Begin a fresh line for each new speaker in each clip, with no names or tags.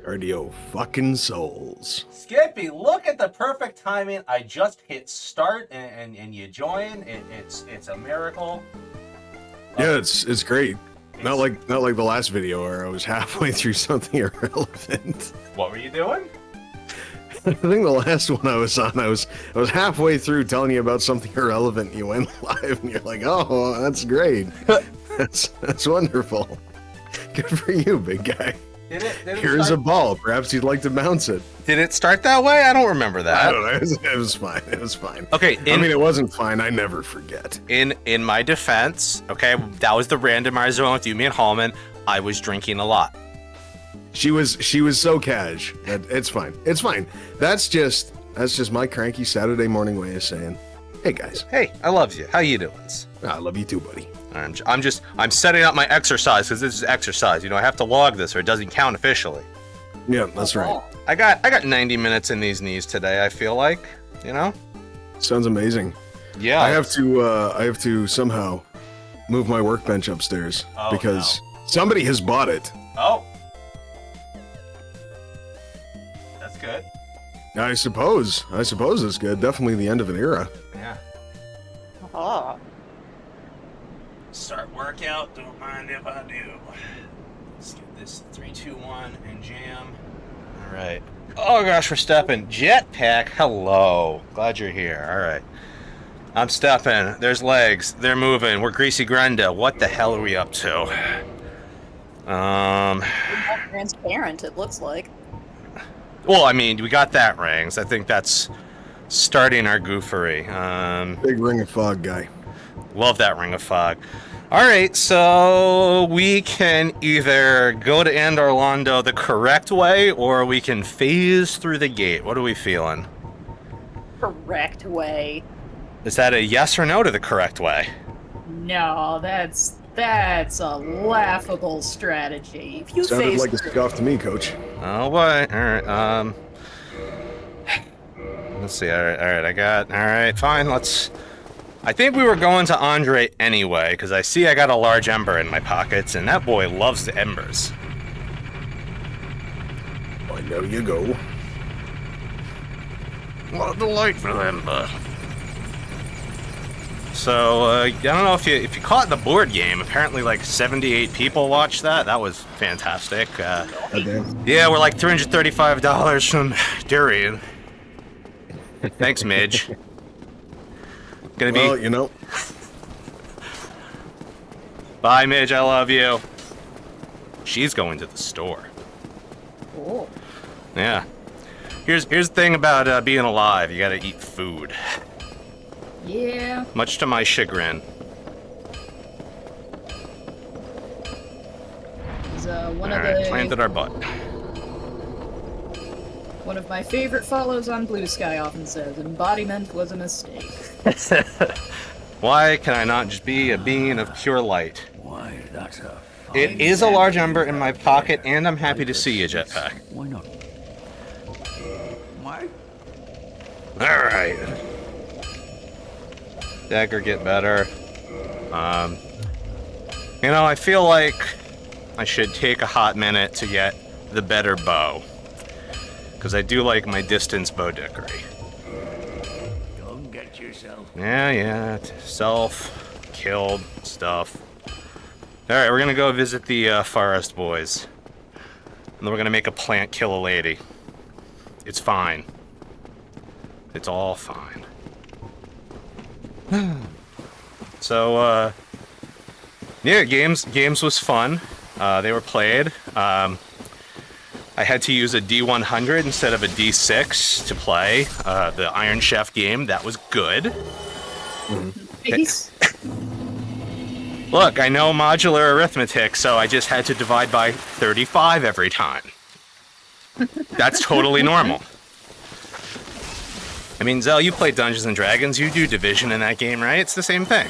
Cardio fucking souls.
Skippy, look at the perfect timing. I just hit start and you join. It's a miracle.
Yeah, it's great. Not like the last video where I was halfway through something irrelevant.
What were you doing?
I think the last one I was on, I was halfway through telling you about something irrelevant, and you went live, and you're like, "Oh, that's great. That's wonderful. Good for you, big guy. Here's a ball. Perhaps you'd like to bounce it."
Did it start that way? I don't remember that.
I don't know. It was fine. It was fine.
Okay.
I mean, it wasn't fine. I never forget.
In my defense, okay, that was the randomizer one with you, me, and Hallman. I was drinking a lot.
She was so cash. It's fine. It's fine. That's just my cranky Saturday morning way of saying, "Hey guys."
Hey, I love you. How you doing?
I love you too, buddy.
I'm setting up my exercise because this is exercise. You know, I have to log this or it doesn't count officially.
Yeah, that's right.
I got 90 minutes in these knees today. I feel like, you know.
Sounds amazing.
Yeah.
I have to somehow move my workbench upstairs because somebody has bought it.
Oh. That's good.
I suppose it's good. Definitely the end of an era.
Yeah.
Oh.
Start workout. Don't mind if I do. Let's get this 3, 2, 1 and jam.
All right. Oh gosh, we're stepping. Jetpack. Hello. Glad you're here. All right. I'm stepping. There's legs. They're moving. We're Greasy Grenda. What the hell are we up to?
Transparent, it looks like.
Well, I mean, we got that rings. I think that's starting our goofery.
Big ring of fog guy.
Love that ring of fog. All right, so we can either go to Orlando the correct way, or we can phase through the gate. What are we feeling?
Correct way.
Is that a yes or no to the correct way?
No, that's a laughable strategy. If you
Sounded like a scoff to me, Coach.
Oh boy. All right. Let's see. All right. Fine. I think we were going to Andre anyway, because I see I got a large ember in my pockets, and that boy loves the embers.
I know you go.
What a delightful ember. So, I don't know if you caught the board game. Apparently, like 78 people watched that. That was fantastic. Yeah, we're like $335 from Durian. Thanks, Midge.
Well, you know.
Bye, Midge. I love you. She's going to the store.
Cool.
Yeah. Here's the thing about being alive. You gotta eat food.
Yeah.
Much to my chagrin. Planted our butt.
One of my favorite follows on Blue Sky often says, embodiment was a mistake.
Why can I not just be a being of pure light?
Why, that's a...
It is a large ember in my pocket, and I'm happy to see you, Jetpack.
Why not? Why?
Alright. Dagger get better. You know, I feel like I should take a hot minute to get the better bow. Because I do like my distance bow dickery.
Don't get yourself.
Yeah. Self-killed stuff. Alright, we're gonna go visit the forest boys. And then we're gonna make a plant kill a lady. It's fine. It's all fine. So, yeah, games was fun. They were played. I had to use a D100 instead of a D6 to play the Iron Chef game. That was good.
Nice.
Look, I know modular arithmetic, so I just had to divide by 35 every time. That's totally normal. I mean, Zell, you play Dungeons & Dragons. You do Division in that game, right? It's the same thing.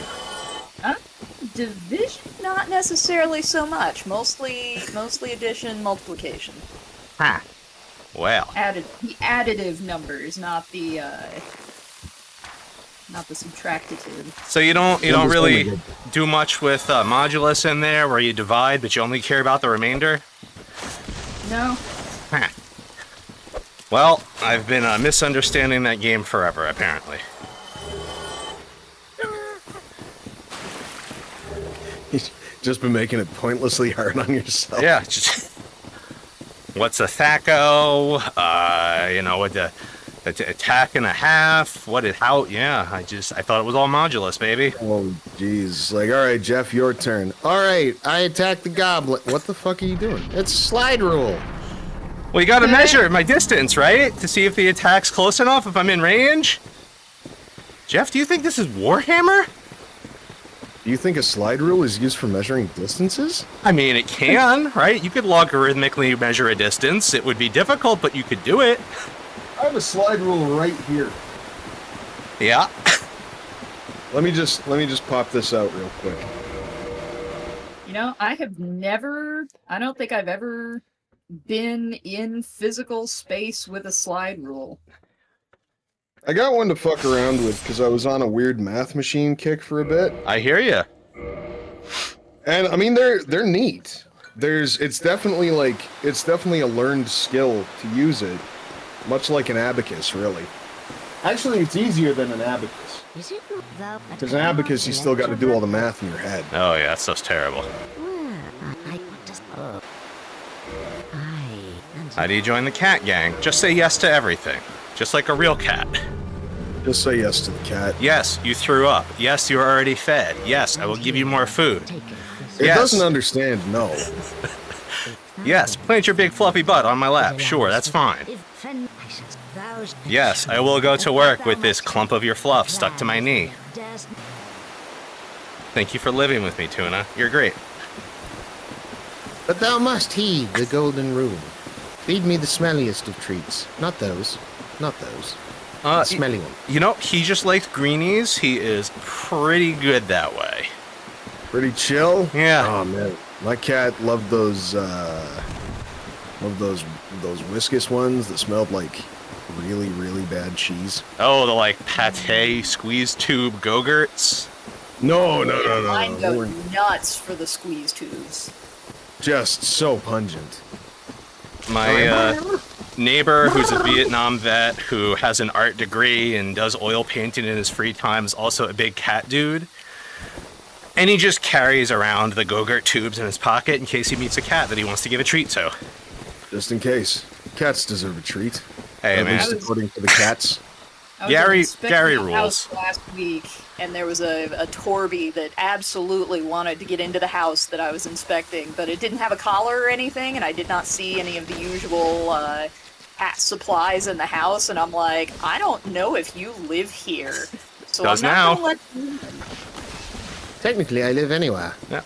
Division, not necessarily so much. Mostly addition, multiplication.
Ha. Well.
The additive numbers, not the subtractive.
So you don't really do much with modulus in there, where you divide, but you only care about the remainder?
No.
Well, I've been misunderstanding that game forever, apparently.
You've just been making it pointlessly hard on yourself.
Yeah, just... What's a THACO? What the attack and a half? How? Yeah, I thought it was all modulus, baby.
Oh, jeez. Like, all right, Jeff, your turn. All right, I attack the goblet. What the fuck are you doing? It's slide rule.
Well, you gotta measure my distance, right? To see if the attack's close enough, if I'm in range. Jeff, do you think this is Warhammer?
Do you think a slide rule is used for measuring distances?
I mean, it can, right? You could logarithmically measure a distance. It would be difficult, but you could do it.
I have a slide rule right here.
Yeah.
Let me just pop this out real quick.
You know, I don't think I've ever been in physical space with a slide rule.
I got one to fuck around with because I was on a weird math machine kick for a bit.
I hear you.
And I mean they're neat. It's definitely a learned skill to use it, much like an abacus, really. Actually, it's easier than an abacus. Because an abacus, you still got to do all the math in your head.
Oh yeah, that stuff's terrible. How do you join the cat gang? Just say yes to everything. Just like a real cat.
Just say yes to the cat.
Yes, you threw up. Yes, you're already fed. Yes, I will give you more food.
It
Yes.
doesn't understand no.
Yes, plant your big fluffy butt on my lap. Sure, that's fine. Yes, I will go to work with this clump of your fluff stuck to my knee. Thank you for living with me, Tuna. You're great.
But thou must heed the golden rule. Feed me the smelliest of treats. Not those. Not those. The smelly one.
You know, he just likes greenies. He is pretty good that way.
Pretty chill?
Yeah.
Oh man. My cat loved those Whiskas ones that smelled like really, really bad cheese.
Oh, the like pate squeeze tube Go-Gurts.
No.
Mine
They
go
were
nuts for the squeeze tubes.
just so pungent.
My neighbor, who's a Vietnam vet, who has an art degree and does oil painting in his free time, is also a big cat dude. And he just carries around the Go-Gurt tubes in his pocket in case he meets a cat that he wants to give a treat to.
Just in case. Cats deserve a treat.
Hey,
At
man.
least according to the cats.
I was
Gary
inspecting a
rules.
house last week, and there was a Torby that absolutely wanted to get into the house that I was inspecting, but it didn't have a collar or anything, and I did not see any of the usual cat supplies in the house, and I'm like, I don't know if you live here, so
Does
I'm not
now.
gonna let you in.
Technically, I live anywhere.
Yeah.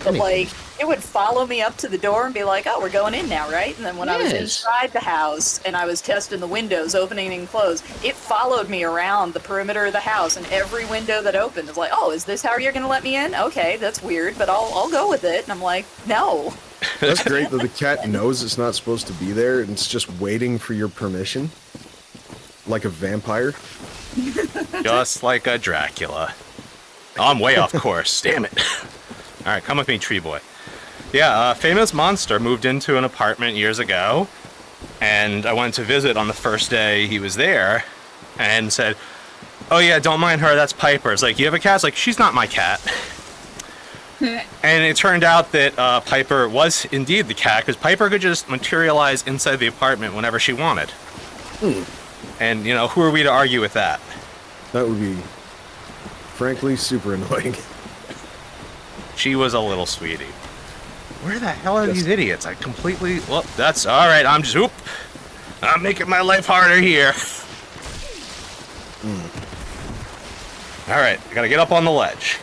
But like, it would follow me up to the door and be like, "Oh, we're going in now, right?" And then when I was
Yes.
inside the house and I was testing the windows, opening and close, it followed me around the perimeter of the house, and every window that opened was like, "Oh, is this how you're going to let me in? Okay, that's weird, but I'll go with it." And I'm like, "No."
That's great that the cat knows it's not supposed to be there and it's just waiting for your permission. Like a vampire.
Just like a Dracula. Oh, I'm way off course. Damn it. All right, come with me, tree boy. Yeah, famous monster moved into an apartment years ago, and I went to visit on the first day he was there, and said, "Oh yeah, don't mind her, that's Piper." It's like, "You have a cat?" It's like, "She's not my cat." And it turned out that Piper was indeed the cat, because Piper could just materialize inside the apartment whenever she wanted. And, who are we to argue with that?
That would be, frankly, super annoying.
She was a little sweetie. Where the hell are these idiots? I completely... Well, that's... Alright, I'm making my life harder here. Alright, I gotta get up on the ledge.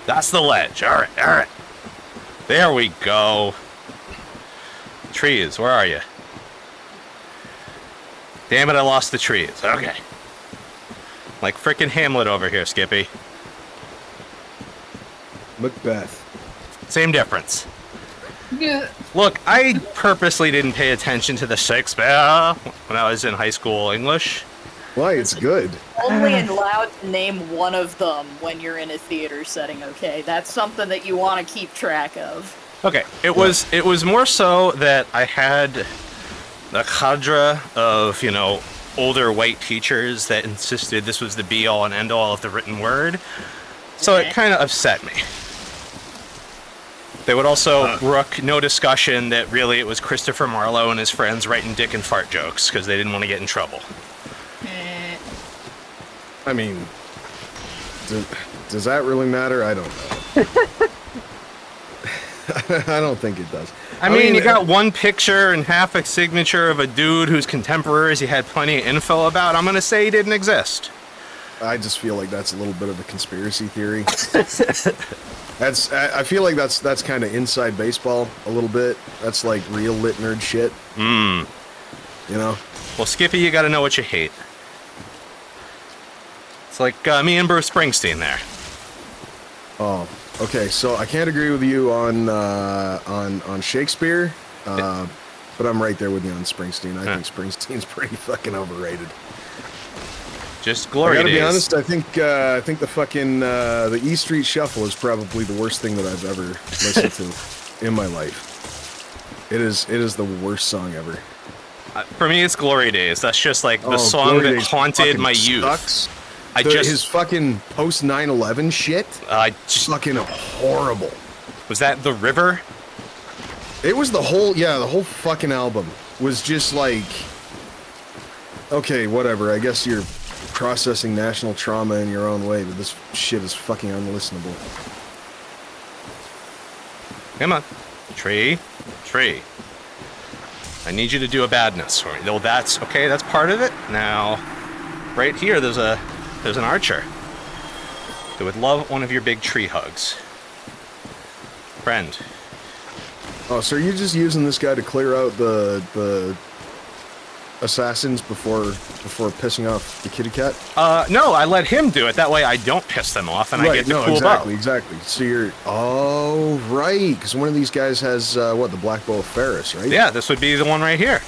That's the ledge. Alright. There we go. Trees, where are you? Damn it, I lost the trees. Okay. Like frickin' Hamlet over here, Skippy.
Macbeth.
Same difference.
Yeah.
Look, I purposely didn't pay attention to the Shakespeare when I was in high school English.
Why? It's good.
Only allowed to name one of them when you're in a theater setting, okay? That's something that you want to keep track of.
Okay, it was more so that I had a cadre of, you know, older white teachers that insisted this was the be-all and end-all of the written word. So it kind of upset me. They would also brook no discussion that really it was Christopher Marlowe and his friends writing dick and fart jokes because they didn't want to get in trouble.
I mean, does that really matter? I don't know. I don't think it does.
I mean, you got one picture and half a signature of a dude whose contemporaries you had plenty of info about. I'm going to say he didn't exist.
I just feel like that's a little bit of a conspiracy theory. I feel like that's kind of inside baseball a little bit. That's like real lit nerd shit. You know?
Well, Skippy, you got to know what you hate. It's like me and Bruce Springsteen there.
Oh, okay. So I can't agree with you on Shakespeare, but I'm right there with you on Springsteen. I think Springsteen's pretty fucking overrated.
Just glory
I gotta
days.
be honest. I think the fucking the E Street Shuffle is probably the worst thing that I've ever listened to in my life. It is the worst song ever.
For me, it's Glory Days. That's just like the song
Glory
that
Days
haunted
fucking
my youth.
sucks. His fucking post 9/11 shit.
Just
Fucking horrible.
was that The River?
It was the whole fucking album was just like, okay, whatever. I guess you're processing national trauma in your own way, but this shit is fucking unlistenable.
Come on, tree. I need you to do a badness for me. No, that's okay. That's part of it. Now, right here, there's an archer that would love one of your big tree hugs. Friend.
Oh, so are you just using this guy to clear out the assassins before pissing off the kitty cat?
No, I let him do it. That way I don't piss them off and I get the cool bow.
Exactly. So you're, right, because one of these guys has, the Black Bow of Ferris, right?
Yeah, this would be the one right here.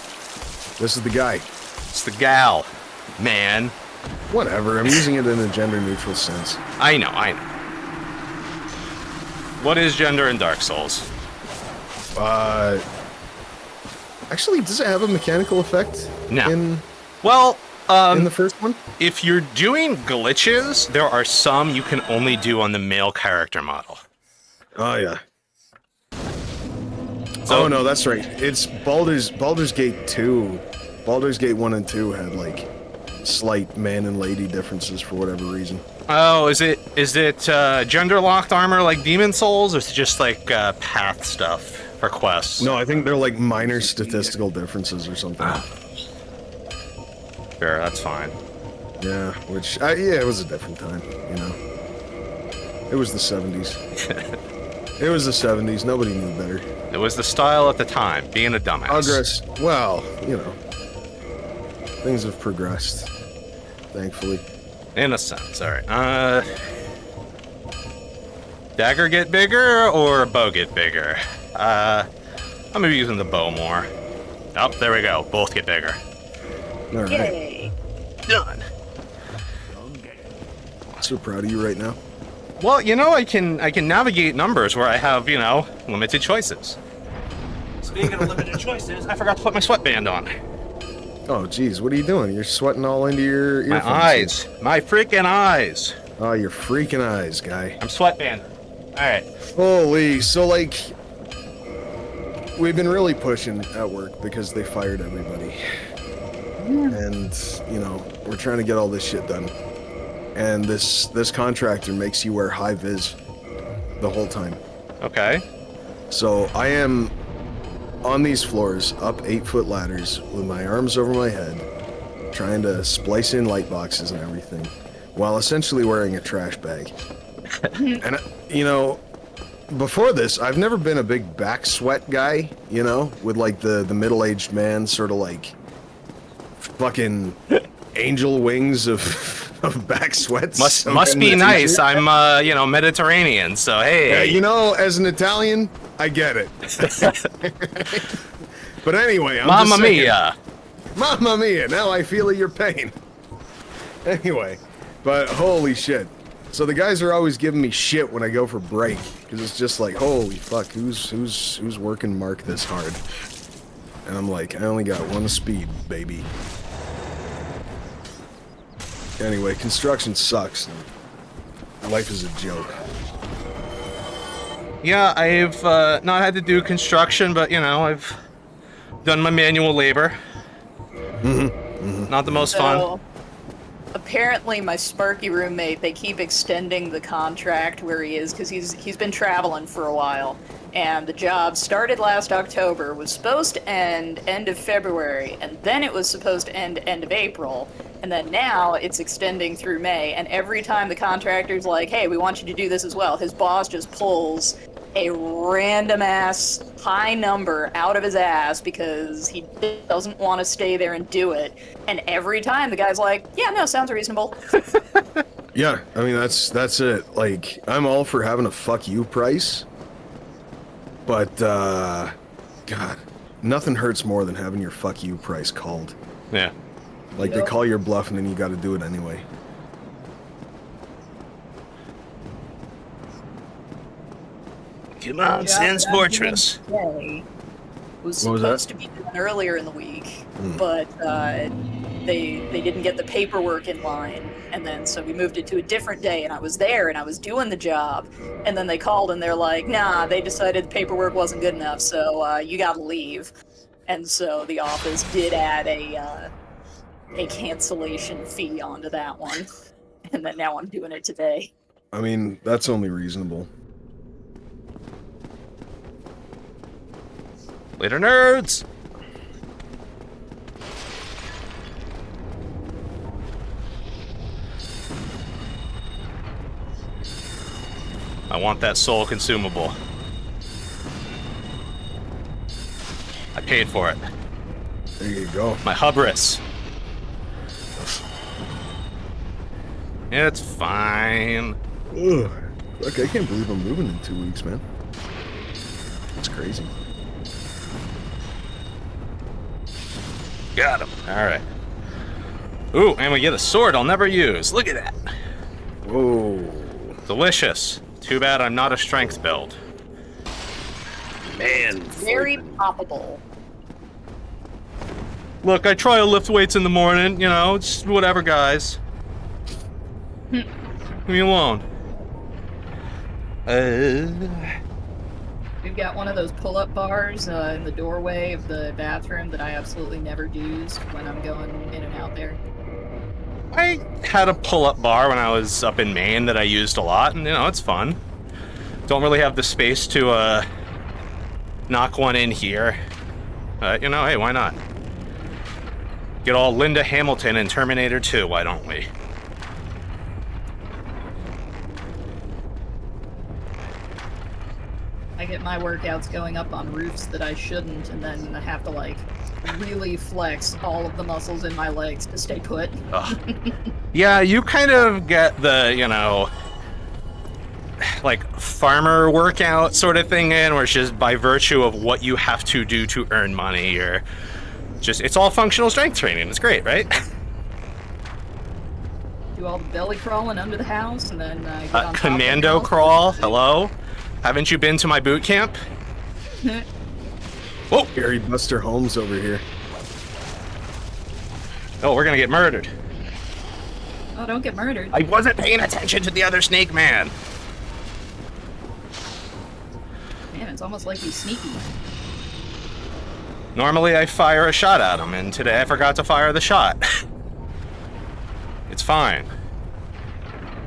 This is the guy.
It's the gal, man.
Whatever, I'm using it in a gender-neutral sense.
I know. What is gender in Dark Souls?
Actually, does it have a mechanical effect?
No.
In the first one?
If you're doing glitches, there are some you can only do on the male character model.
Oh, yeah. Oh, no, that's right. It's Baldur's Gate 2. Baldur's Gate 1 and 2 had, like, slight man and lady differences for whatever reason.
Oh, is it gender-locked armor like Demon Souls, or is it just like path stuff for quests?
No, I think they're like minor statistical differences or something.
Sure, that's fine.
Yeah, it was a different time, you know. It was the 70s. It was the 70s. Nobody knew better.
It was the style at the time, being a dumbass.
Well, you know, things have progressed, thankfully.
In a sense, all right. Dagger get bigger or bow get bigger? I'm gonna be using the bow more. Oh, there we go. Both get bigger.
All right.
Yay.
Done.
So proud of you right now.
Well, you know, I can navigate numbers where I have, you know, limited choices. Speaking of limited choices, I forgot to put my sweatband on.
Oh, geez, what are you doing? You're sweating all into your earphones.
My eyes. My freaking eyes.
Oh, your freaking eyes, guy.
I'm sweatbanding. All right.
Holy, so like, we've been really pushing at work because they fired everybody. And, you know, we're trying to get all this shit done. And this contractor makes you wear high vis the whole time.
Okay.
So I am on these floors, up 8-foot ladders, with my arms over my head, trying to splice in light boxes and everything, while essentially wearing a trash bag. And, you know, before this, I've never been a big back sweat guy, you know, with like the middle-aged man sort of like fucking angel wings of back sweats.
Must be nice. I'm, you know, Mediterranean, so hey.
Yeah, you know, as an Italian, I get it. But anyway, I'm
Mamma
just saying,
mia.
Mamma mia, now I feel your pain. Anyway, but holy shit. So the guys are always giving me shit when I go for break, because it's just like, holy fuck, who's working Mark this hard? And I'm like, I only got one speed, baby. Anyway, construction sucks. Life is a joke.
Yeah, I've not had to do construction, but you know, I've done my manual labor. Not the most fun.
Apparently, my Sparky roommate, they keep extending the contract where he is because he's been traveling for a while, and the job started last October, was supposed to end of February, and then it was supposed to end of April, and then now it's extending through May. And every time the contractor's like, "Hey, we want you to do this as well," his boss just pulls a random ass high number out of his ass because he doesn't want to stay there and do it. And every time the guy's like, "Yeah, no, sounds reasonable."
Yeah, I mean, that's it. Like, I'm all for having a fuck you price. But, God, nothing hurts more than having your fuck you price called.
Yeah.
Like, they call your bluff and then you gotta do it anyway.
Come on, Sans Fortress.
Was
What was
supposed
that?
to be done earlier in the week, but they didn't get the paperwork in line, and then so we moved it to a different day, and I was there and I was doing the job, and then they called and they're like, "Nah, they decided the paperwork wasn't good enough, so you gotta leave." And so the office did add a cancellation fee onto that one, and then now I'm doing it today.
I mean, that's only reasonable.
Later, nerds! I want that soul consumable. I paid for it.
There you go.
My hubris. It's fine.
Ugh. Look, I can't believe I'm moving in 2 weeks, man. It's crazy.
Got him. Alright. Ooh, and we get a sword I'll never use. Look at that.
Whoa.
Delicious. Too bad I'm not a strength build.
Man.
Very poppable.
Look, I try to lift weights in the morning, you know, it's whatever, guys. Leave me alone.
We've got one of those pull-up bars in the doorway of the bathroom that I absolutely never use when I'm going in and out there.
I had a pull-up bar when I was up in Maine that I used a lot, and you know, it's fun. Don't really have the space to knock one in here. But you know, hey, why not? Get all Linda Hamilton in Terminator 2, why don't we?
I get my workouts going up on roofs that I shouldn't, and then I have to, like, really flex all of the muscles in my legs to stay put.
Yeah, you kind of get the, you know, like, farmer workout sort of thing in, where it's just by virtue of what you have to do to earn money, or just, it's all functional strength training. It's great, right?
Do all the belly crawling under the house, and then get on top
Commando
of the house.
crawl, hello? Haven't you been to my boot camp? Whoa!
Gary Buster Holmes over here.
Oh, we're gonna get murdered.
Oh, don't get murdered.
I wasn't paying attention to the other snake man.
Man, it's almost like he's sneaky.
Normally I fire a shot at him, and today I forgot to fire the shot. It's fine.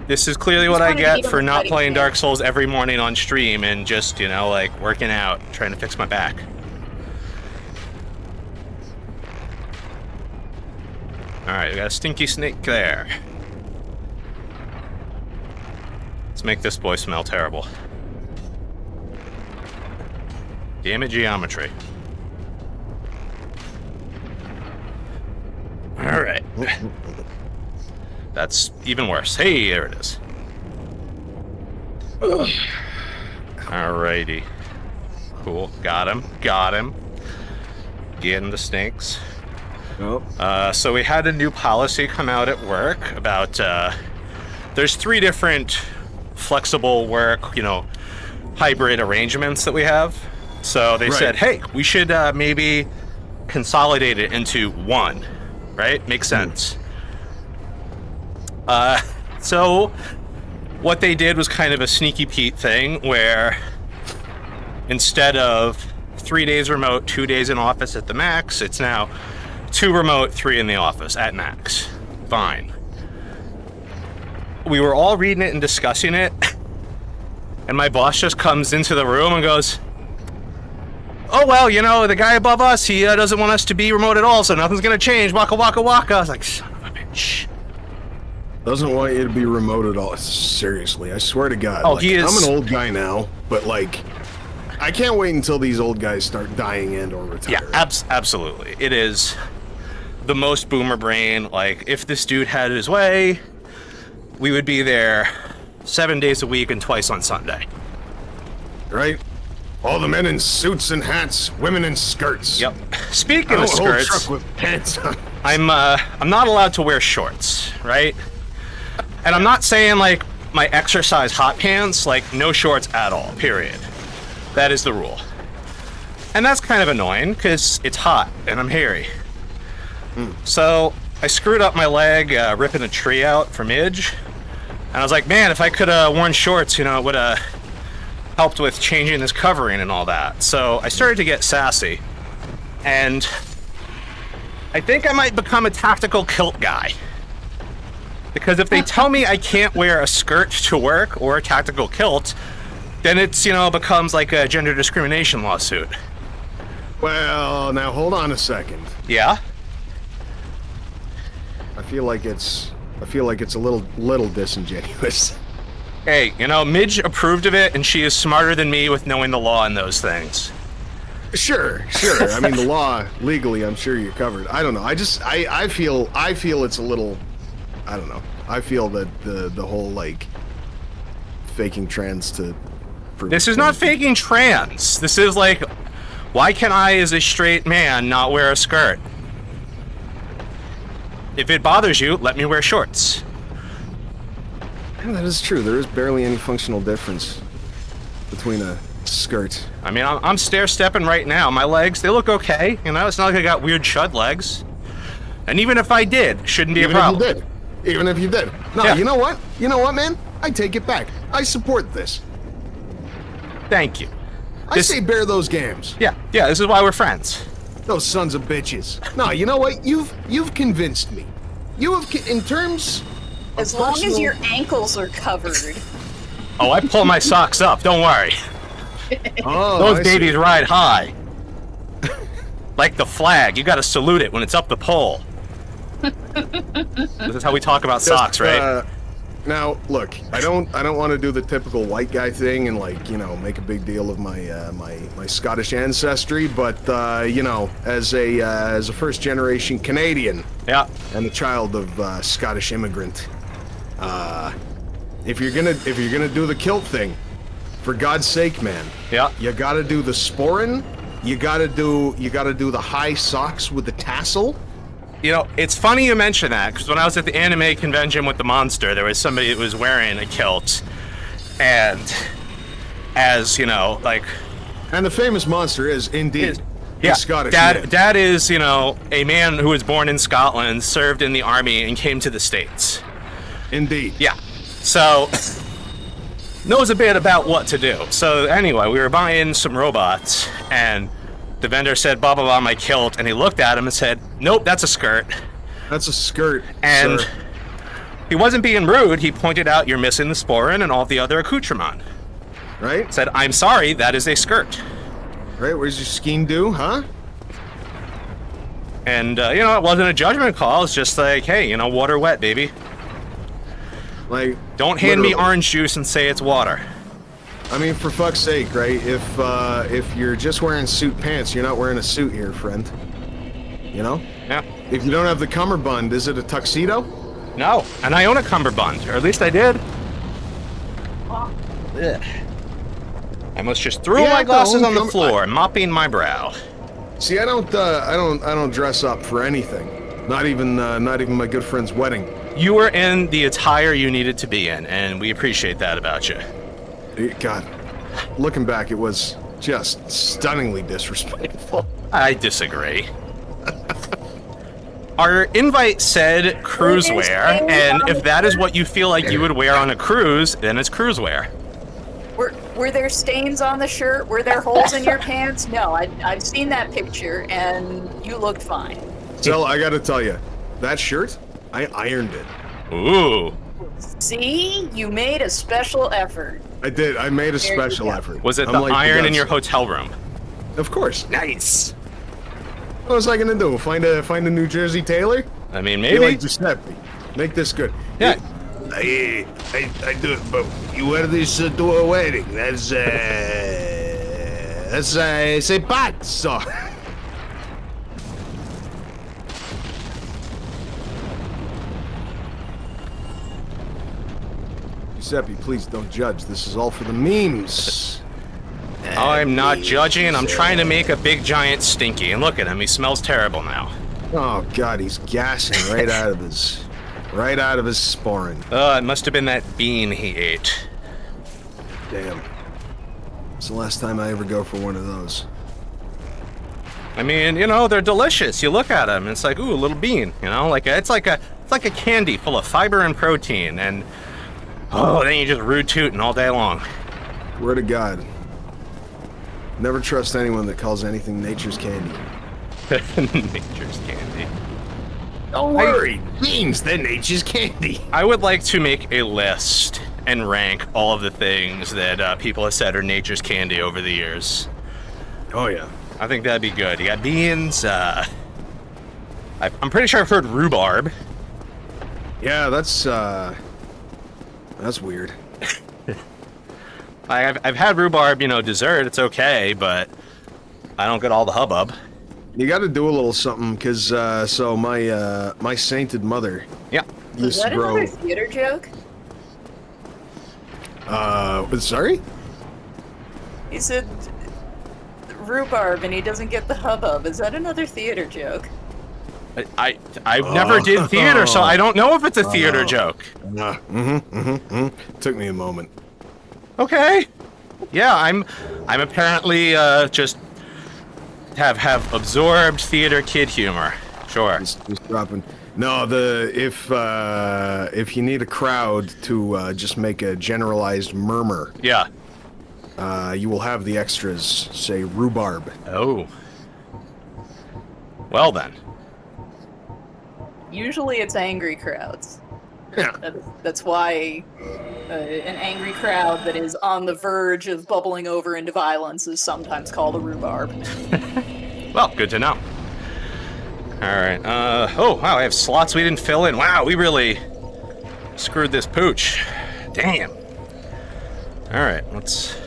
This is clearly what I get for not playing Dark Souls every morning on stream and just, you know, like, working out, trying to fix my back. Alright, we got a stinky snake there. Let's make this boy smell terrible. Damage geometry. Alright. That's even worse. Hey, there it is. Alrighty. Cool. Got him. Got him. Getting the snakes.
Oh.
So we had a new policy come out at work about the there's 3 different flexible work, hybrid arrangements that we have. So they said, hey, we should maybe consolidate it into one, right? Makes sense. So what they did was kind of a sneaky Pete thing where instead of 3 days remote, 2 days in office at the max, it's now 2 remote, 3 in the office at max. Fine. We were all reading it and discussing it, and my boss just comes into the room and goes, oh, well, the guy above us, he doesn't want us to be remote at all, so nothing's gonna change. Waka, waka, waka. I was like, son of a bitch.
Doesn't want you to be remote at all. Seriously, I swear to God.
Oh, he is...
I'm an old guy now, but, I can't wait until these old guys start dying and or retire.
Yeah, absolutely. It is the most boomer brain. If this dude had his way, we would be there 7 days a week and twice on Sunday.
Right? All the men in suits and hats, women in skirts.
Yep. Speaking of skirts,
truck with pants on.
I'm not allowed to wear shorts, right? And I'm not saying my exercise hot pants, no shorts at all, period. That is the rule. And that's kind of annoying because it's hot and I'm hairy. So I screwed up my leg ripping a tree out for Midge. And I was like, man, if I could have worn shorts, it would have helped with changing this covering and all that. So I started to get sassy. And I think I might become a tactical kilt guy. Because if they tell me I can't wear a skirt to work or a tactical kilt, then it's, becomes like a gender discrimination lawsuit.
Well, now hold on a second.
Yeah?
I feel like it's a little disingenuous.
Hey, Midge approved of it, and she is smarter than me with knowing the law and those things.
Sure. I mean, the law, legally, I'm sure you're covered. I don't know. I feel it's a little, I don't know. I feel that the whole, faking trans to...
This is not faking trans. This is why can I, as a straight man, not wear a skirt? If it bothers you, let me wear shorts.
Yeah, that is true. There is barely any functional difference between a skirt.
I mean, I'm stair-stepping right now. My legs, they look okay. It's not like I got weird chud legs. And even if I did, shouldn't be a problem.
Even if you did. No,
yeah.
You know what? You know what, man? I take it back. I support this.
Thank you.
I say bear those games.
Yeah, this is why we're friends.
Those sons of bitches. No, you know what? You've convinced me. You have, in terms of
As long as your ankles are covered.
Oh, I pull my socks up. Don't worry.
Oh,
those babies ride high. Like the flag. You gotta salute it when it's up the pole. This is how we talk about socks, right?
Now, look, I don't want to do the typical white guy thing and make a big deal of my my Scottish ancestry, but as a first generation Canadian,
yeah,
and a child of Scottish immigrant, if you're gonna do the kilt thing, for God's sake, man,
yeah,
you gotta do the sporran, you gotta do the high socks with the tassel.
It's funny you mention that, because when I was at the anime convention with the monster, there was somebody that was wearing a kilt, and as, and
the famous monster is, indeed, Scottish.
Dad is, a man who was born in Scotland, served in the army, and came to the States.
Indeed.
Yeah. So, knows a bit about what to do. So, anyway, we were buying some robots, and the vendor said, blah, blah, blah, my kilt, and he looked at him and said, nope, that's a skirt.
That's a skirt,
and
sir.
He wasn't being rude. He pointed out, you're missing the sporran and all the other accoutrement.
Right?
Said, I'm sorry, that is a skirt.
Right, where's your scheme do, huh?
And, it wasn't a judgment call. It's just like, hey, water wet, baby. Don't hand me orange juice and say it's water.
I mean, for fuck's sake, right? If you're just wearing suit pants, you're not wearing a suit here, friend.
Yeah.
If you don't have the cummerbund, is it a tuxedo?
No, and I own a cummerbund, or at least I did. Ugh. I almost just threw my glasses on the floor, mopping my brow.
See, I don't dress up for anything. Not even my good friend's wedding.
You were in the attire you needed to be in, and we appreciate that about you.
God, looking back, it was just stunningly disrespectful.
I disagree. Our invite said cruise wear, and if that is what you feel like you would wear on a cruise, then it's cruise wear.
Were there stains on the shirt? Were there holes in your pants? No, I've seen that picture, and you looked fine.
So I gotta tell you, that shirt, I ironed it.
Ooh.
See? You made a special effort.
I did. I made a
There you
special
go.
effort.
Was it
I'm
the
like
iron in
guts.
your hotel room?
Of course.
Nice.
What was I gonna do? Find a New Jersey tailor?
I mean,
Be
maybe.
like Giuseppe. Make this good.
Yeah.
I do it, but you wear this to a wedding. That's
Sei pazzo. Giuseppe, please don't judge. This is all for the memes.
I'm not judging. I'm trying to make a big giant stinky. And look at him. He smells terrible now.
Oh God, he's gassing right out of his sporran.
It must have been that bean he ate.
Damn. It's the last time I ever go for one of those.
I mean, you know, they're delicious. You look at them, and it's like, ooh, a little bean. You know, it's like a candy full of fiber and protein, and then you just rude tooting all day long.
Word to God. Never trust anyone that calls anything nature's candy.
Nature's candy.
Don't worry, beans, they're nature's candy.
I would like to make a list and rank all of the things that people have said are nature's candy over the years.
Oh yeah.
I think that'd be good. You got beans. I'm pretty sure I've heard rhubarb.
Yeah, that's weird.
I've had rhubarb, you know, dessert. It's okay, but I don't get all the hubbub.
You got to do a little something, because so my sainted mother
Yeah.
Was
used
that
to grow.
another theater joke?
Sorry?
He said rhubarb and he doesn't get the hubbub. Is that another theater joke?
I never did theater, so I don't know if it's a theater joke.
Took me a moment.
Okay. Yeah, I'm apparently just have absorbed theater kid humor. Sure.
Just dropping. No, if you need a crowd to just make a generalized murmur,
Yeah.
you will have the extras say rhubarb.
Oh. Well then.
Usually it's angry crowds.
Yeah.
That's why an angry crowd that is on the verge of bubbling over into violence is sometimes called a rhubarb.
Well, good to know. Alright, oh wow, I have slots we didn't fill in. Wow, we really screwed this pooch. Damn. Alright, let's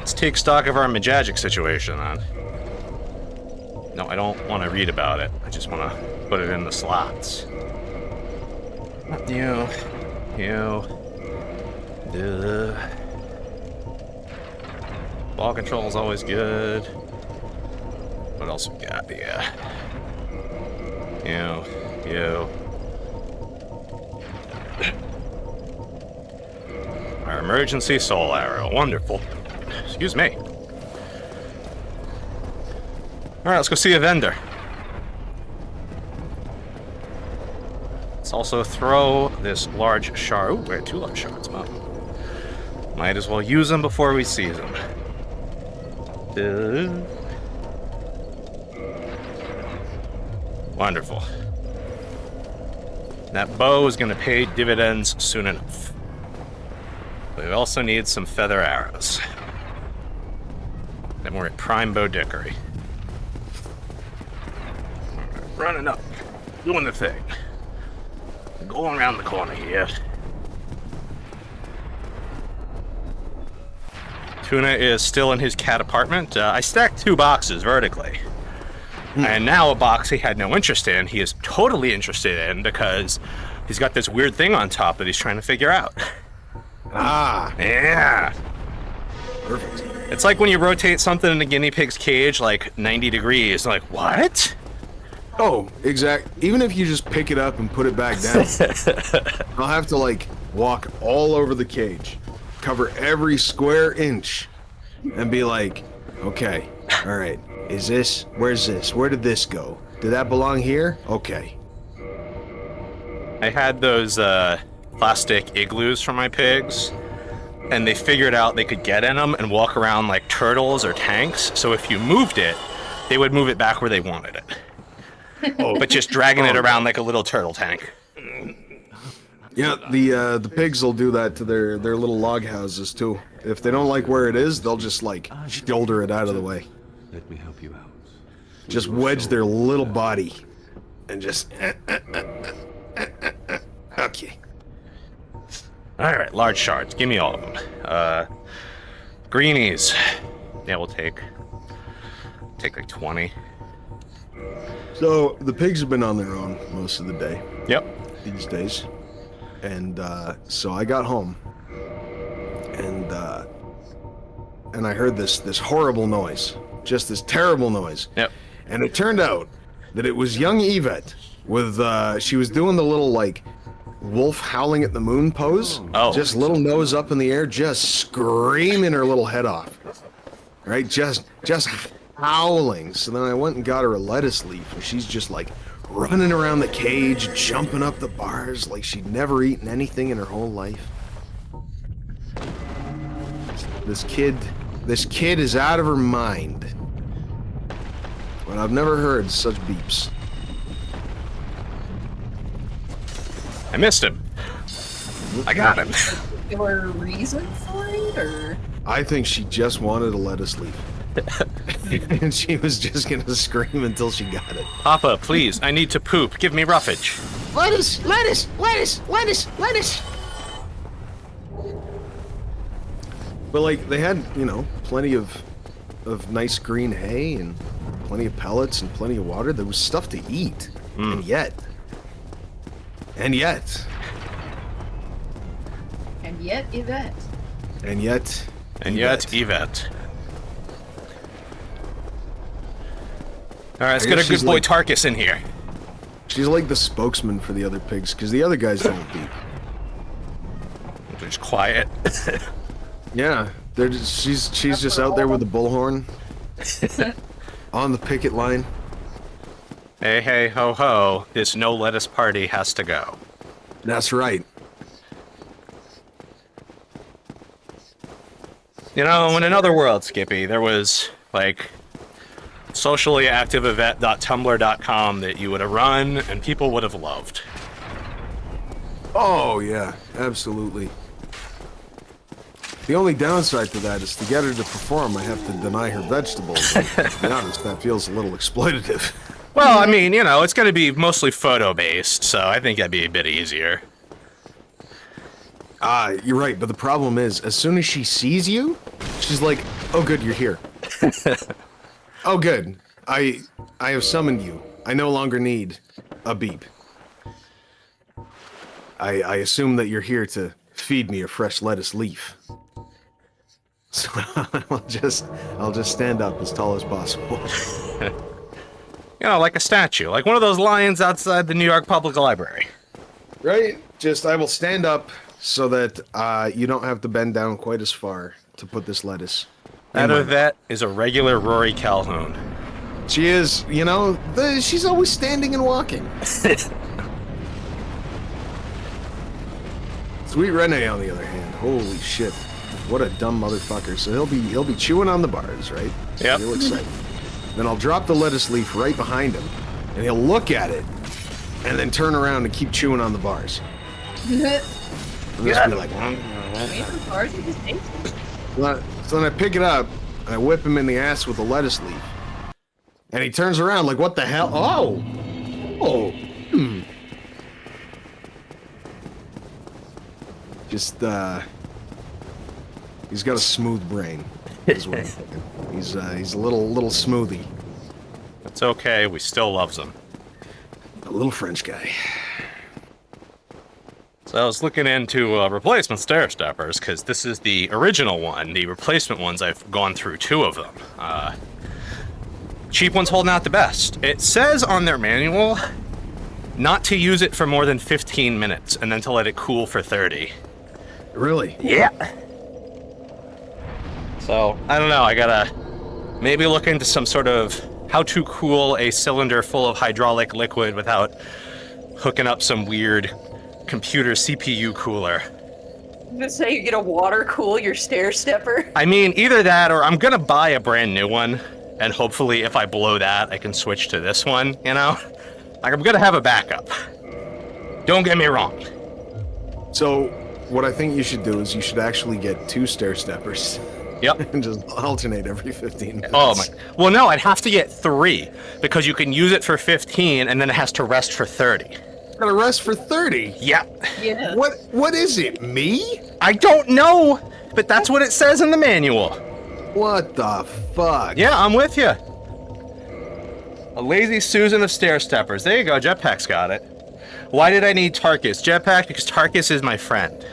take stock of our Magic situation then. No, I don't want to read about it. I just want to put it in the slots. You. Ball control is always good. What else we got? Yeah. You. Our emergency soul arrow. Wonderful. Excuse me. Alright, let's go see a vendor. Let's also throw this large shard. Ooh, we had 2 large shards. Well, might as well use them before we seize them. Wonderful. That bow is going to pay dividends soon enough. But we also need some feather arrows. Then we're at prime bow dickery. Running up, doing the thing. Going around the corner here. Tuna is still in his cat apartment. I stacked 2 boxes vertically. And now a box he had no interest in, he is totally interested in because he's got this weird thing on top that he's trying to figure out.
Ah,
Yeah.
perfect.
It's like when you rotate something in a guinea pig's cage like 90 degrees. Like, what?
Oh, exact. Even if you just pick it up and put it back down, I'll have to like walk all over the cage, cover every square inch, and be like, okay, all right, is this, where's this? Where did this go? Did that belong here? Okay.
I had those plastic igloos for my pigs, and they figured out they could get in them and walk around like turtles or tanks, so if you moved it, they would move it back where they wanted it. Oh, but just dragging it around like a little turtle tank.
Yeah, the pigs will do that to their little log houses too. If they don't like where it is, they'll just like shoulder it out of the way.
Let me help you out.
Just wedge their little body and just okay.
All right, large shards. Give me all of them. Greenies. Yeah, we'll take like 20.
So the pigs have been on their own most of the day
Yep.
these days, and so I got home, and I heard this horrible noise, just this terrible noise.
Yep.
And it turned out that it was young Yvette with she was doing the little like wolf howling at the moon pose.
Oh.
Just little nose up in the air, just screaming her little head off. Right? Just howling. So then I went and got her a lettuce leaf, and she's just like running around the cage, jumping up the bars like she'd never eaten anything in her whole life. This kid is out of her mind. But I've never heard such beeps.
I missed him. I got him.
Particular reason for it, or?
I think she just wanted a lettuce leaf. And she was just gonna scream until she got it.
Papa, please, I need to poop. Give me roughage.
Lettuce, lettuce, lettuce, lettuce, lettuce.
But like they had, you know, plenty of nice green hay and plenty of pellets and plenty of water. There was stuff to eat. And yet.
And yet, Yvette.
And yet.
And yet, Yvette. All right, let's get a good boy Tarkus in here.
She's like the spokesman for the other pigs, because the other guys don't beep.
They're just quiet.
Yeah, they're just, she's just out there with the bullhorn on the picket line.
Hey, hey, ho, ho. This no lettuce party has to go.
That's right.
You know, in another world, Skippy, there was, like, sociallyactiveevent.tumblr.com that you would have run and people would have loved.
Oh yeah, absolutely. The only downside to that is to get her to perform, I have to deny her vegetables. And to be honest, that feels a little exploitative.
Well, I mean, you know, it's going to be mostly photo-based, so I think that'd be a bit easier.
You're right, but the problem is, as soon as she sees you, she's like, oh good, you're here. Oh good, I have summoned you. I no longer need a beep. I assume that you're here to feed me a fresh lettuce leaf. So I'll just stand up as tall as possible.
You know, like a statue, like one of those lions outside the New York Public Library.
Right? Just, I will stand up so that you don't have to bend down quite as far to put this lettuce.
That Yvette is a regular Rory Calhoun.
She is, you know, she's always standing and walking. Sweet Rene, on the other hand, holy shit, what a dumb motherfucker. So he'll be chewing on the bars, right?
Yep.
Real excited. Then I'll drop the lettuce leaf right behind him, and he'll look at it, and then turn around and keep chewing on the bars. And just be like, so then I pick it up, and I whip him in the ass with the lettuce leaf. And he turns around like, what the hell? Oh! Oh! Just, he's got a smooth brain. Is what I'm thinking. He's a little smoothie.
It's okay, we still loves him.
A little French guy.
So I was looking into replacement stair steppers, because this is the original one. The replacement ones, I've gone through 2 of them. cheap one's holding out the best. It says on their manual not to use it for more than 15 minutes and then to let it cool for 30.
Really?
Yeah. So, I don't know, I gotta maybe look into some sort of how to cool a cylinder full of hydraulic liquid without hooking up some weird computer CPU cooler.
I'm gonna say you get a water cool your stair stepper.
I mean, either that or I'm gonna buy a brand new one, and hopefully if I blow that, I can switch to this one, you know? Like, I'm gonna have a backup. Don't get me wrong.
So, what I think you should do is you should actually get 2 stair steppers.
Yep.
And just alternate every 15 minutes.
Oh my. Well, no, I'd have to get 3, because you can use it for 15, and then it has to rest for 30.
Gotta rest for 30.
Yep.
Yeah.
What is it, me?
I don't know, but that's what it says in the manual.
What the fuck?
Yeah, I'm with you. A lazy Susan of stair steppers. There you go, Jetpack's got it. Why did I need Tarkus? Jetpack, because Tarkus is my friend.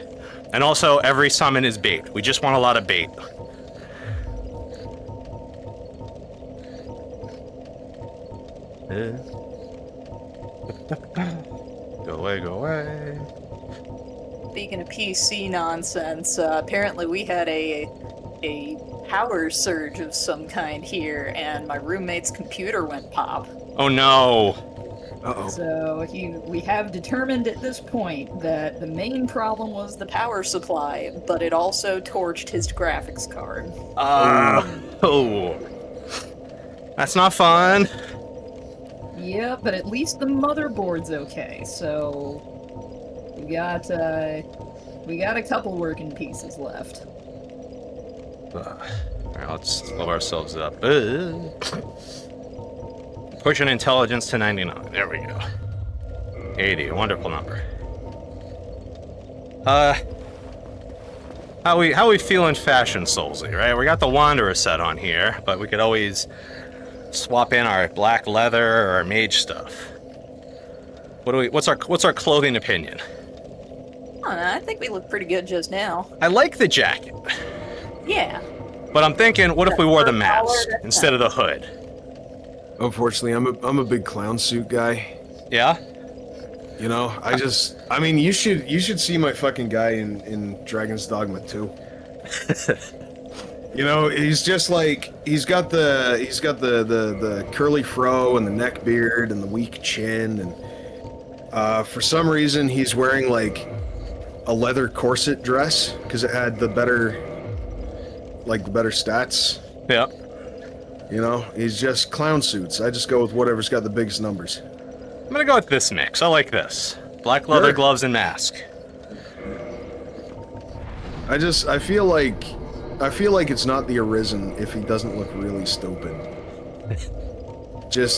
And also, every summon is bait. We just want a lot of bait. Go away, go away.
Speaking of PC nonsense, apparently we had a power surge of some kind here, and my roommate's computer went pop.
Oh no.
Uh-oh.
So we have determined at this point that the main problem was the
Power supply, but it also torched his graphics card.
Oh. That's not fun.
yeah, but at least the motherboard's okay. So we got a couple working pieces left.
Alright, let's blow ourselves up. Pushing intelligence to 99. There we go. 80, a wonderful number. How we feeling fashion soulsy, right? We got the Wanderer set on here, but we could always swap in our black leather or our mage stuff. What's our clothing opinion?
I think we look pretty good just now.
I like the jacket,
Yeah.
but I'm thinking, what if we wore the
Fur
mask
collar, that's
instead of the hood?
Unfortunately, I'm a big clown suit guy.
Yeah?
You know, I mean, you should see my fucking guy in Dragon's Dogma 2. You know, he's just like he's got the curly fro and the neck beard and the weak chin, and for some reason he's wearing like a leather corset dress because it had the better stats.
Yeah.
You know, he's just clown suits. I just go with whatever's got the biggest numbers.
I'm gonna go with this mix. I like this. Black leather
Sure.
gloves and mask.
I feel like it's not the Arisen if he doesn't look really stupid.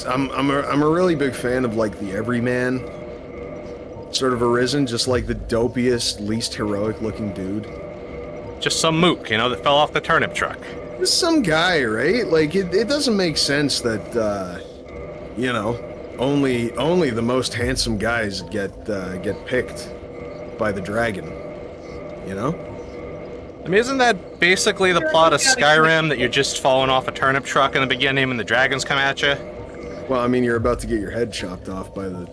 I'm a really big fan of like the everyman sort of Arisen, just like the dopiest, least heroic looking dude.
Just some mook, you know, that fell off the turnip truck.
Just some guy, right? Like it doesn't make sense that you know, only the most handsome guys get picked by the dragon. You know?
I mean, isn't that basically the plot of Skyrim, that you're just falling off a turnip truck in the beginning and the dragons come at you?
Well, I mean, you're about to get your head chopped off by the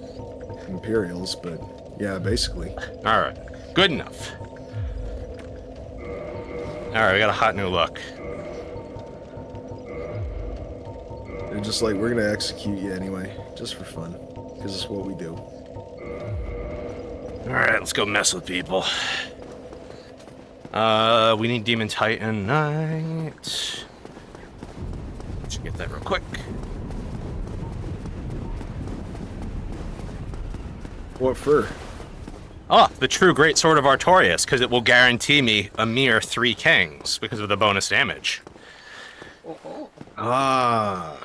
Imperials, but yeah, basically.
Alright, good enough. Alright, we got a hot new look.
They're just like, we're gonna execute you anyway, just for fun, because it's what we do.
Alright, let's go mess with people. We need Demon Titan Knight. Let's get that real quick.
What for?
Oh, the true great sword of Artorias, because it will guarantee me a mere 3 kings because of the bonus damage.
Ah,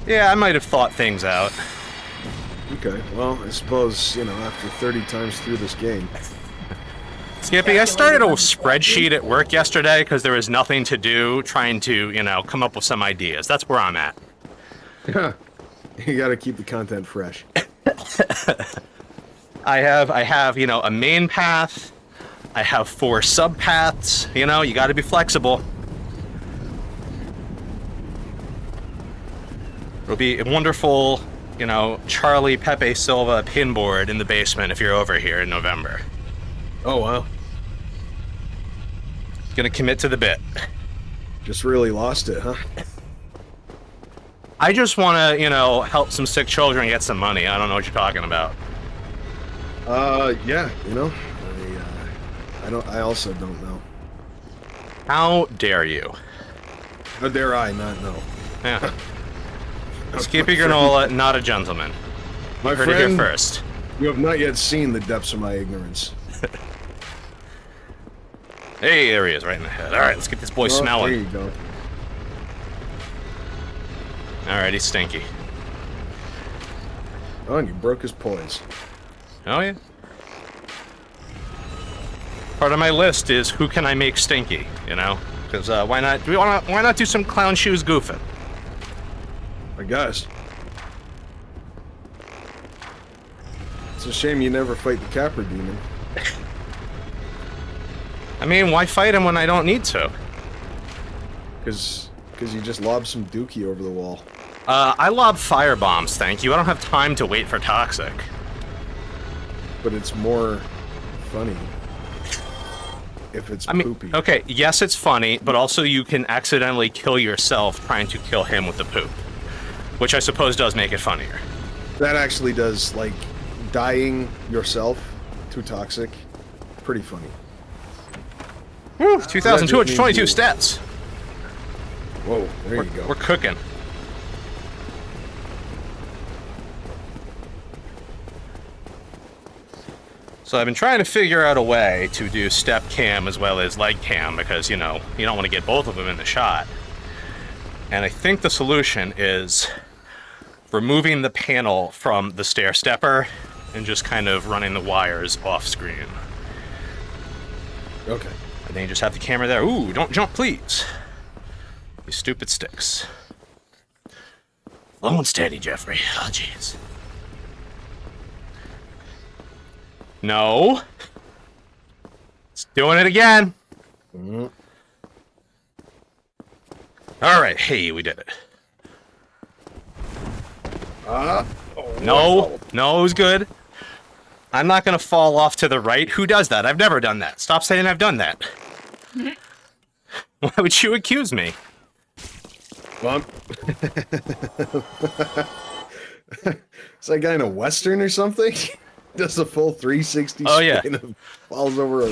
Yeah, I might have thought things out.
okay. Well, I suppose, you know, after 30 times through this game.
Skippy, I started a spreadsheet at work yesterday because there was nothing to do, trying to, you know, come up with some ideas. That's where I'm at.
You gotta keep the content fresh.
I have, you know, a main path. I have 4 sub paths. You know, you got to be flexible. It'll be a wonderful, you know, Charlie Pepe Silva pinboard in the basement if you're over here in November.
Oh, wow.
Gonna commit to the bit.
Just really lost it, huh?
I just want to, you know, help some sick children get some money. I don't know what you're talking about.
Yeah, you know, I also don't know.
How dare you?
How dare I not know?
Yeah. Skippy Granola, not a gentleman.
My
Heard it here
friend,
first.
you have not yet seen the depths of my ignorance.
Hey, there he is, right in the head. All right, let's get this boy
There
smelling.
you go.
All right, he's stinky.
Oh, and you broke his poise.
Oh yeah. Part of my list is who can I make stinky? You know, because why not? Why not do some clown shoes goofing?
I guess. It's a shame you never fight the Capra Demon.
I mean, why fight him when I don't need to?
Because you just lob some dookie over the wall.
I lob fire bombs, thank you. I don't have time to wait for toxic.
But it's more funny if it's
I mean,
poopy.
okay, yes, it's funny, but also you can accidentally kill yourself trying to kill him with the poop, which I suppose does make it funnier.
That actually does, like, dying yourself to toxic, pretty funny.
Woo, 2,222
means you-
stats.
Whoa, there you go.
We're cooking. So I've been trying to figure out a way to do step cam as well as leg cam because, you know, you don't want to get both of them in the shot. And I think the solution is removing the panel from the stair stepper and just kind of running the wires off screen.
Okay.
And then you just have the camera there. Ooh, don't jump, please. You stupid sticks. Low and steady, Jeffrey. Oh, jeez. No. It's doing it again. All right. Hey, we did it. No. No, it was good. I'm not going to fall off to the right. Who does that? I've never done that. Stop saying I've done that. Why would you accuse me?
Well, is that guy in a Western or something? Does a full 360
Oh, yeah.
spin and falls over a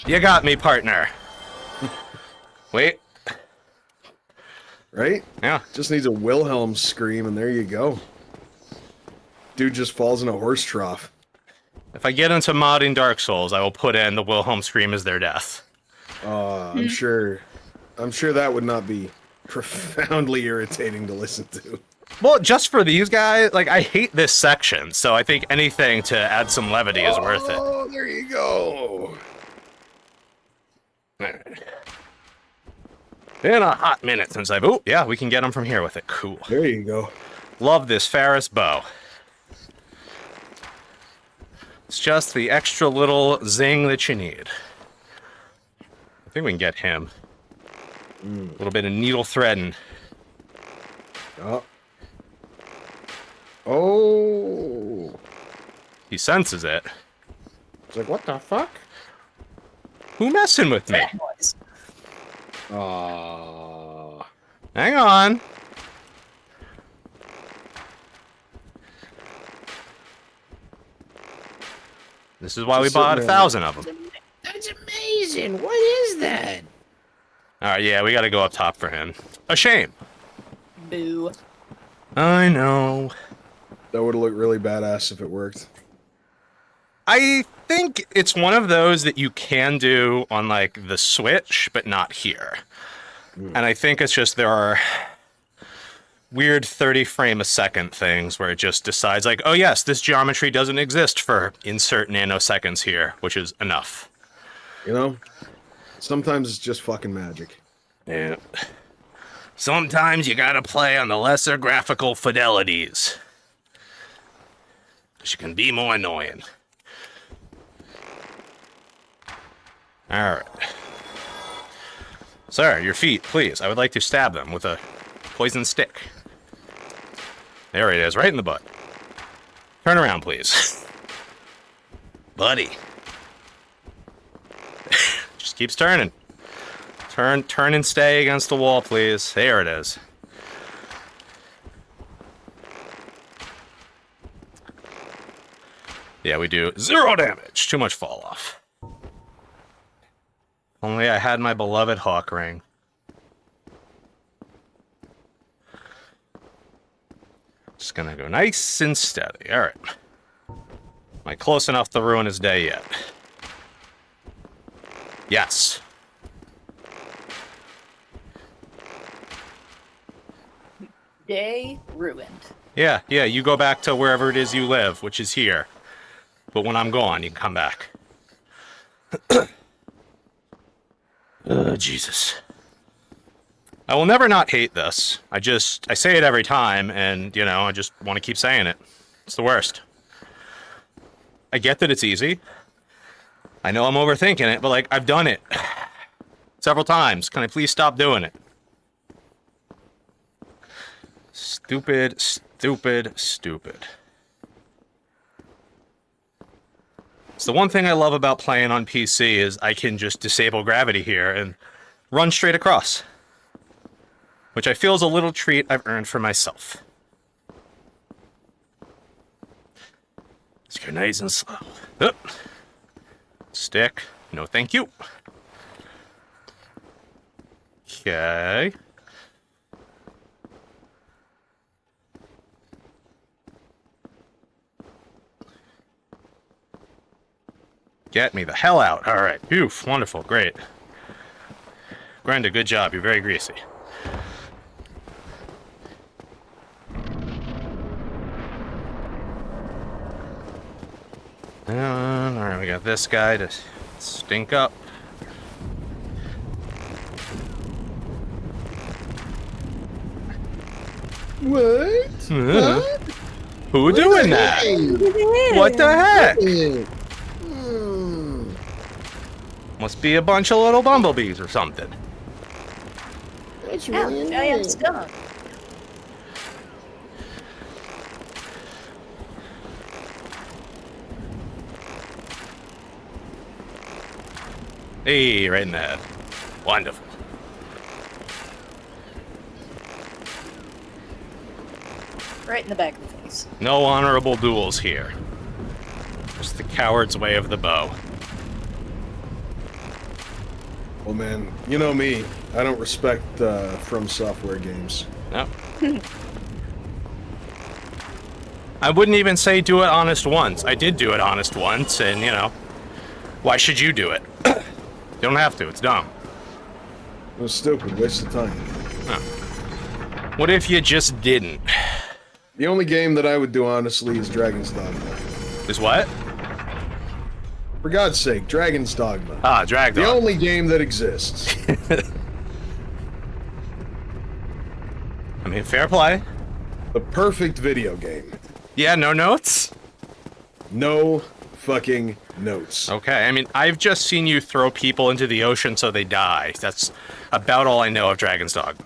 You got me, partner. Wait.
Right?
Yeah.
Just needs a Wilhelm scream and there you go. Dude just falls in a horse trough.
If I get into modding Dark Souls, I will put in the Wilhelm scream as their death.
I'm sure that would not be profoundly irritating to listen to.
Well, just for these guys, like, I hate this section, so I think anything to add some levity is worth it.
Oh, there you go.
Alright. Been a hot minute since I've... Oh, yeah, we can get them from here with it. Cool.
There you go.
Love this Ferris bow. It's just the extra little zing that you need. I think we can get him. A little bit of needle threading.
Oh. Oh.
He senses it.
It's like, what the fuck?
Who messing with me?
That noise.
Aww.
Hang on. This is why we
Just
bought
sitting
1,000 of them.
That's amazing. What is that?
Alright, yeah, we gotta go up top for him. A shame.
Boo.
I know.
That would have looked really badass if it worked.
I think it's one of those that you can do on, like, the Switch, but not here. And I think it's just there are weird 30 frame a second things where it just decides, like, oh yes, this geometry doesn't exist for insert nanoseconds here, which is enough.
You know? Sometimes it's just fucking magic.
Yeah. Sometimes you gotta play on the lesser graphical fidelities. 'Cause you can be more annoying. Alright. Sir, your feet, please. I would like to stab them with a poison stick. There it is, right in the butt. Turn around, please. Buddy. Just keeps turning. Turn and stay against the wall, please. There it is. Yeah, we do 0 damage. Too much fall off. Only I had my beloved hawk ring. Just gonna go nice and steady. Alright. Am I close enough to ruin his day yet? Yes.
Day ruined.
Yeah, you go back to wherever it is you live, which is here. But when I'm gone, you can come back. Jesus. I will never not hate this. I say it every time, and, you know, I just want to keep saying it. It's the worst. I get that it's easy. I know I'm overthinking it, but, like, I've done it several times. Can I please stop doing it? Stupid, stupid, stupid. It's the one thing I love about playing on PC is I can just disable gravity here and run straight across. Which I feel is a little treat I've earned for myself. Let's go nice and slow. Up. Stick. No thank you. Okay. Get me the hell out. All right. Oof. Wonderful. Great. Grenda, good job. You're very greasy. Alright, we got this guy to stink up.
What? What?
Who doing that? What the heck? Must be a bunch of little bumblebees or something.
That's
Ouch,
really
I am
annoying.
stung.
Hey, right in the head. Wonderful.
Right in the back of the face.
No honorable duels here. Just the coward's way of the bow.
Well, man, you know me. I don't respect From Software games.
No. I wouldn't even say do it honest once. I did do it honest once, and, you know, why should you do it? You don't have to, it's dumb.
It was stupid, waste of time.
Huh. What if you just didn't?
The only game that I would do honestly is Dragon's Dogma.
Is what?
For God's sake, Dragon's Dogma.
Ah, Drag
The
Dog.
only game that exists.
I mean, fair play.
The perfect video game.
Yeah, no notes?
No fucking notes.
Okay, I mean, I've just seen you throw people into the ocean so they die. That's about all I know of Dragon's Dogma.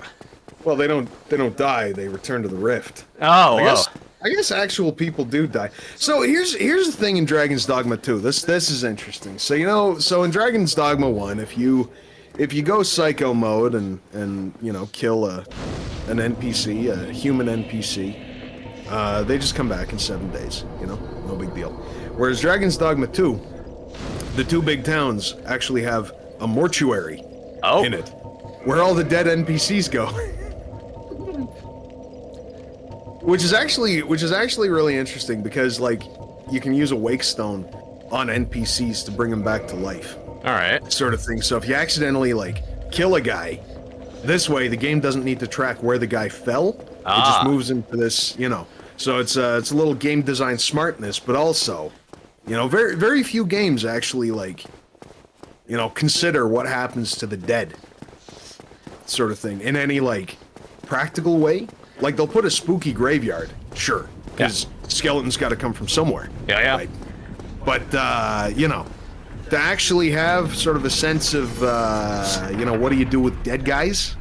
Well, they don't die. They return to the rift.
Oh,
I guess actual people do die. So here's the thing in Dragon's Dogma 2. This is interesting. So in Dragon's Dogma 1, if you go psycho mode and you know kill an NPC, a human NPC, they just come back in 7 days. You know, no big deal. Whereas Dragon's Dogma 2, the two big towns actually have a mortuary in it, where all the dead NPCs go. Which is actually really interesting because, like, you can use a wake stone on NPCs to bring them back to life.
Alright.
Sort of thing. So if you accidentally, like, kill a guy, this way the game doesn't need to track where the guy fell. It just moves into this, you know. So it's a little game design smartness, but also, you know, very, very few games actually, like, you know, consider what happens to the dead. Sort of thing. In any, like, practical way. Like, they'll put a spooky graveyard, sure, because skeletons got to come from somewhere.
Yeah.
Right? But, you know, to actually have sort of a sense of, you know, what do you do with dead guys?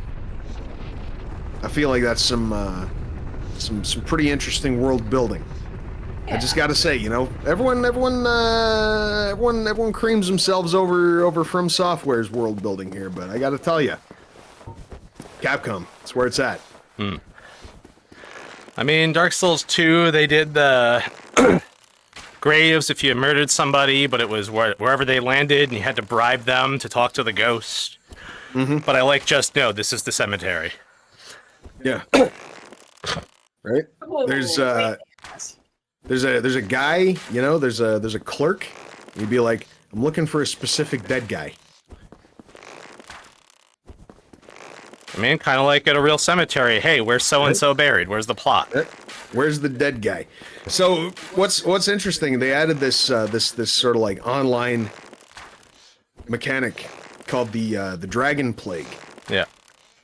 I feel like that's some some pretty interesting world building. I just got to say, you know, everyone creams themselves over From Software's world building here, but I got to tell you, Capcom, that's where it's at.
I mean, Dark Souls 2, they did the graves if you murdered somebody, but it was wherever they landed, and you had to bribe them to talk to the ghost. But I like just, no, this is the cemetery.
Yeah. Right? There's a guy, you know, there's a clerk. You'd be like, I'm looking for a specific dead guy.
I mean, kind of like at a real cemetery. Hey, where's so-and-so buried? Where's the plot?
Where's the dead guy? So what's interesting? They added this sort of like online mechanic called the Dragon Plague.
Yeah.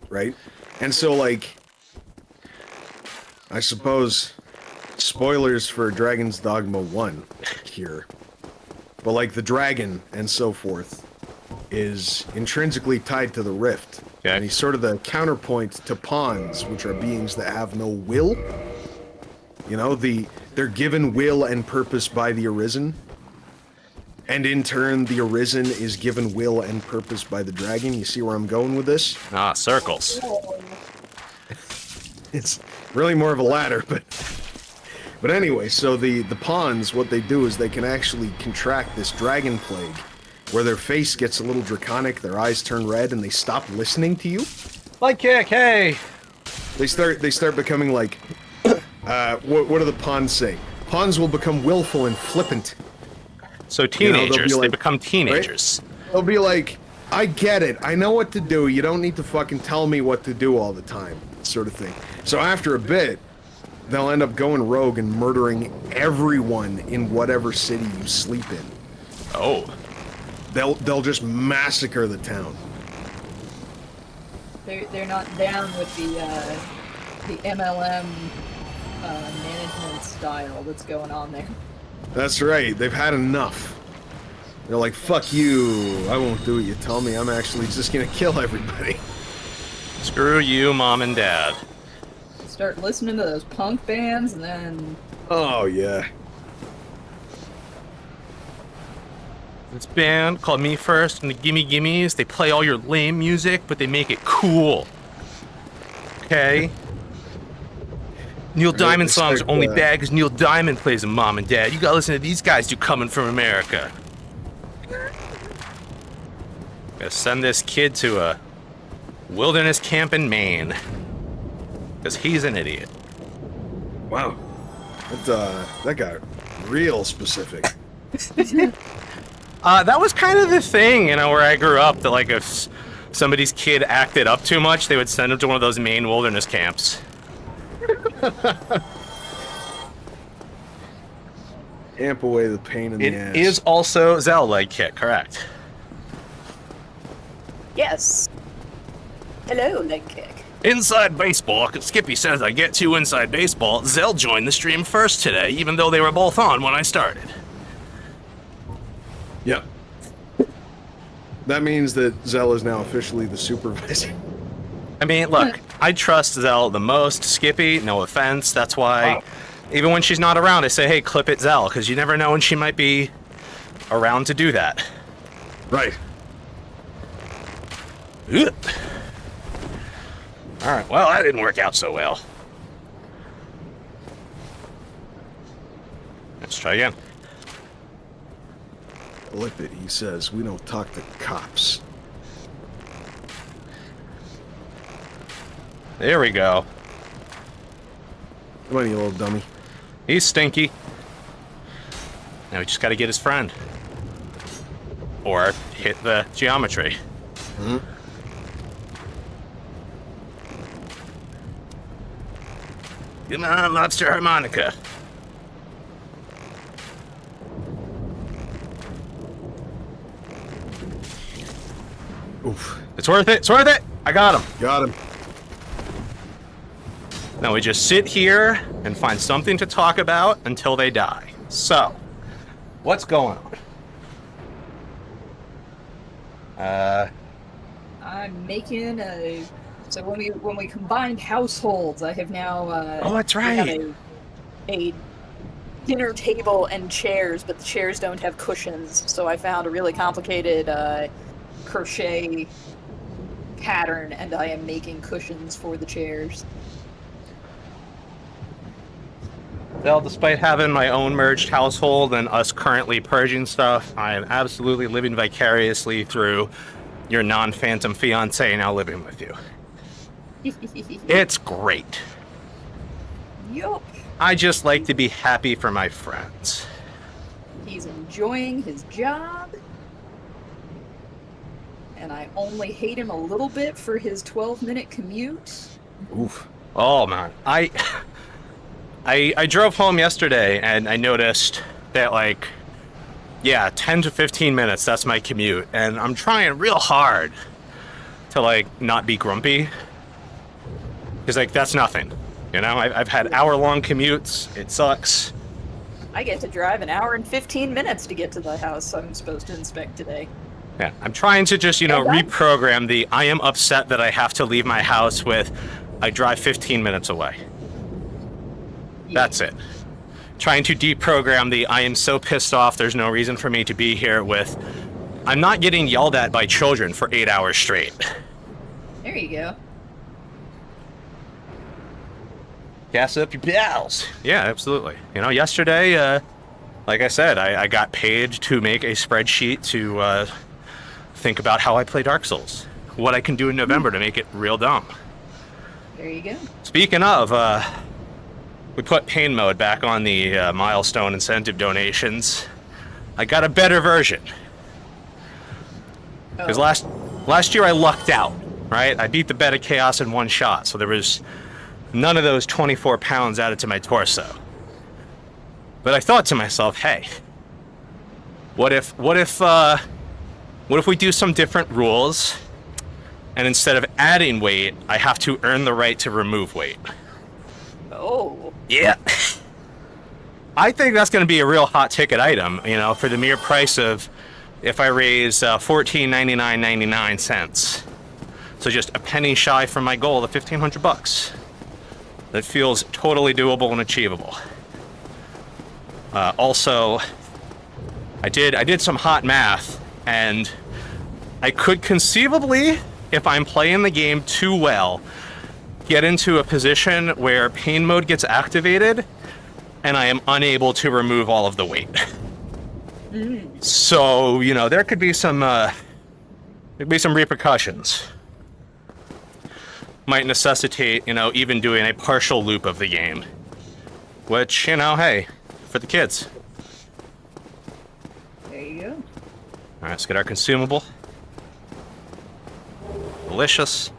Right. And so like, I suppose, spoilers for Dragon's Dogma 1 here, but like the dragon and so forth is intrinsically tied to the rift.
Okay.
And he's sort of the counterpoint to pawns, which are beings that have no will. You know, they're given will and purpose by the Arisen. And in turn, the Arisen is given will and purpose by the dragon. You see where I'm going with this?
Ah, circles.
It's really more of a ladder, but anyway, so the pawns, what they do is they can actually contract this dragon plague, where their face gets a little draconic, their eyes turn red, and they stop listening to you.
Like kick, hey!
They start becoming like, what do the pawns say? Pawns will become willful and flippant.
So teenagers,
they
they become teenagers.
Right? They'll be like, I get it, I know what to do, you don't need to fucking tell me what to do all the time, sort of thing. So after a bit, they'll end up going rogue and murdering everyone in whatever city you sleep in.
Oh.
They'll just massacre the town.
They're not down with the MLM management style that's going on there.
That's right, they've had enough. They're like, fuck you, I won't do what you tell me, I'm actually just gonna kill everybody.
Screw you, Mom and Dad.
Start listening to those punk bands and then...
Oh, yeah.
This band called Me First and the Gimme Gimmes, they play all your lame music, but they make it cool. Okay? Neil Diamond songs are only bad because Neil Diamond plays them, Mom and Dad. You gotta listen to these guys do Coming From America. Gotta send this kid to a wilderness camp in Maine. Because he's an idiot.
Wow. That got real specific.
That was kind of the thing, you know, where I grew up, that like if somebody's kid acted up too much, they would send him to one of those Maine wilderness camps.
Amp away the pain in the ass.
It is also Zell leg kick, correct?
Yes. Hello, leg kick.
Inside baseball, 'cause Skippy says I get too inside baseball. Zell joined the stream first today, even though they were both on when I started.
Yep. That means that Zell is now officially the supervisor.
I mean, look, I trust Zell the most. Skippy, no offense. That's why, even when she's not around, I say, hey, clip it, Zell, because you never know when she might be around to do that.
Right.
Ugh. All right, well, that didn't work out so well. Let's try again.
Flip it, he says. We don't talk to cops.
There we go.
Come on, you little dummy.
He's stinky. Now we just gotta get his friend. Or hit the geometry.
Mm-hmm.
Come on, lobster harmonica.
Oof.
It's worth it. It's worth it. I got him.
Got him.
Now we just sit here and find something to talk about until they die. So, what's going on?
I'm making a So when we combined households, I have now.
Oh, that's
we have
right.
a dinner table and chairs, but the chairs don't have cushions. So I found a really complicated crochet pattern, and I am making cushions for the chairs.
Well, despite having my own merged household and us currently purging stuff, I am absolutely living vicariously through your non-phantom fiance now living with you. It's great.
Yup.
I just like to be happy for my friends.
He's enjoying his job. And I only hate him a little bit for his 12-minute commute.
Oof.
Oh man, I drove home yesterday and I noticed that, like, yeah, 10 to 15 minutes, that's my commute. And I'm trying real hard to, like, not be grumpy. Because, like, that's nothing. You know, I've had hour-long commutes. It sucks.
I get to drive an hour and 15 minutes to get to the house I'm supposed to inspect today.
Yeah, I'm trying to just, reprogram the I am upset that I have to leave my house with I drive 15 minutes away. That's it. Trying to deprogram the I am so pissed off there's no reason for me to be here with I'm not getting yelled at by children for 8 hours straight.
There you go.
Gas up your bells. Yeah, absolutely. You know, yesterday, like I said, I got paid to make a spreadsheet to think about how I play Dark Souls. What I can do in November to make it real dumb.
There you go.
Speaking of, we put pain mode back on the milestone incentive donations. I got a better version. Because last year I lucked out, right? I beat the Bed of Chaos in one shot, so there was none of those 24 pounds added to my torso. But I thought to myself, hey, what if we do some different rules, and instead of adding weight, I have to earn the right to remove weight?
Oh.
Yeah. I think that's going to be a real hot ticket item, you know, for the mere price of if I raise $14.99.99. So just a penny shy from my goal of $1,500. That feels totally doable and achievable. Also, I did some hot math, and I could conceivably, if I'm playing the game too well, get into a position where pain mode gets activated and I am unable to remove all of the weight. So, you know, there could be some repercussions. Might necessitate, you know, even doing a partial loop of the game. Which, you know, hey, for the kids.
There you go.
Alright, let's get our consumable. Delicious.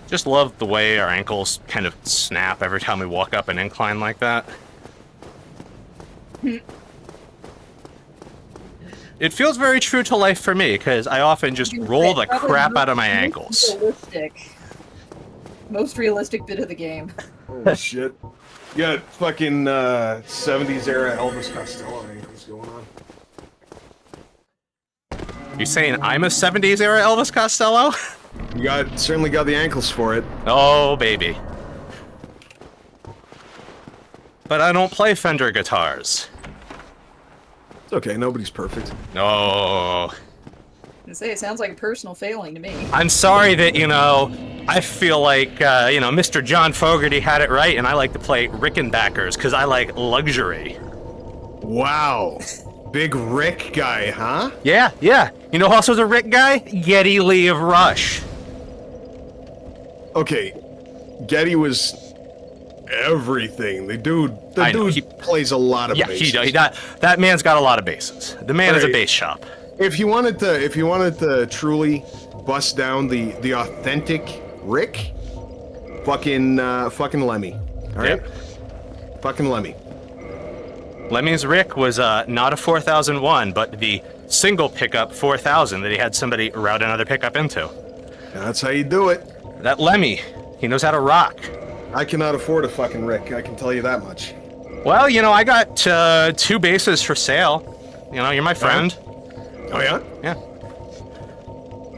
Just love the way our ankles kind of snap every time we walk up an incline like that. It feels very true to life for me, because I often just roll the crap out of my ankles.
Most realistic bit of the game.
Oh shit. You got fucking 70s era Elvis Costello ankles going on.
You saying I'm a 70s era Elvis Costello?
You certainly got the ankles for it.
Oh, baby. But I don't play Fender guitars.
It's okay, nobody's perfect.
No.
I say it sounds like a personal failing to me.
I'm sorry that, you know, I feel like, Mr. John Fogerty had it right, and I like to play Rickenbackers, because I like luxury.
Wow. Big Rick guy, huh?
Yeah. You know who else was a Rick guy? Geddy Lee of Rush.
Okay, Geddy was everything. The dude plays a lot of basses.
Yeah, that man's got a lot of basses. The man is a bass shop.
If you wanted to truly bust down the authentic Rick, fucking Lemmy. All right?
Yep.
Fucking Lemmy.
Lemmy's Rick was not a 4001, but the single pickup 4000 that he had somebody route another pickup into.
That's how you do it.
That Lemmy, he knows how to rock.
I cannot afford a fucking Rick, I can tell you that much.
Well, you know, I got 2 basses for sale. You know, you're my friend.
Oh yeah?
Yeah.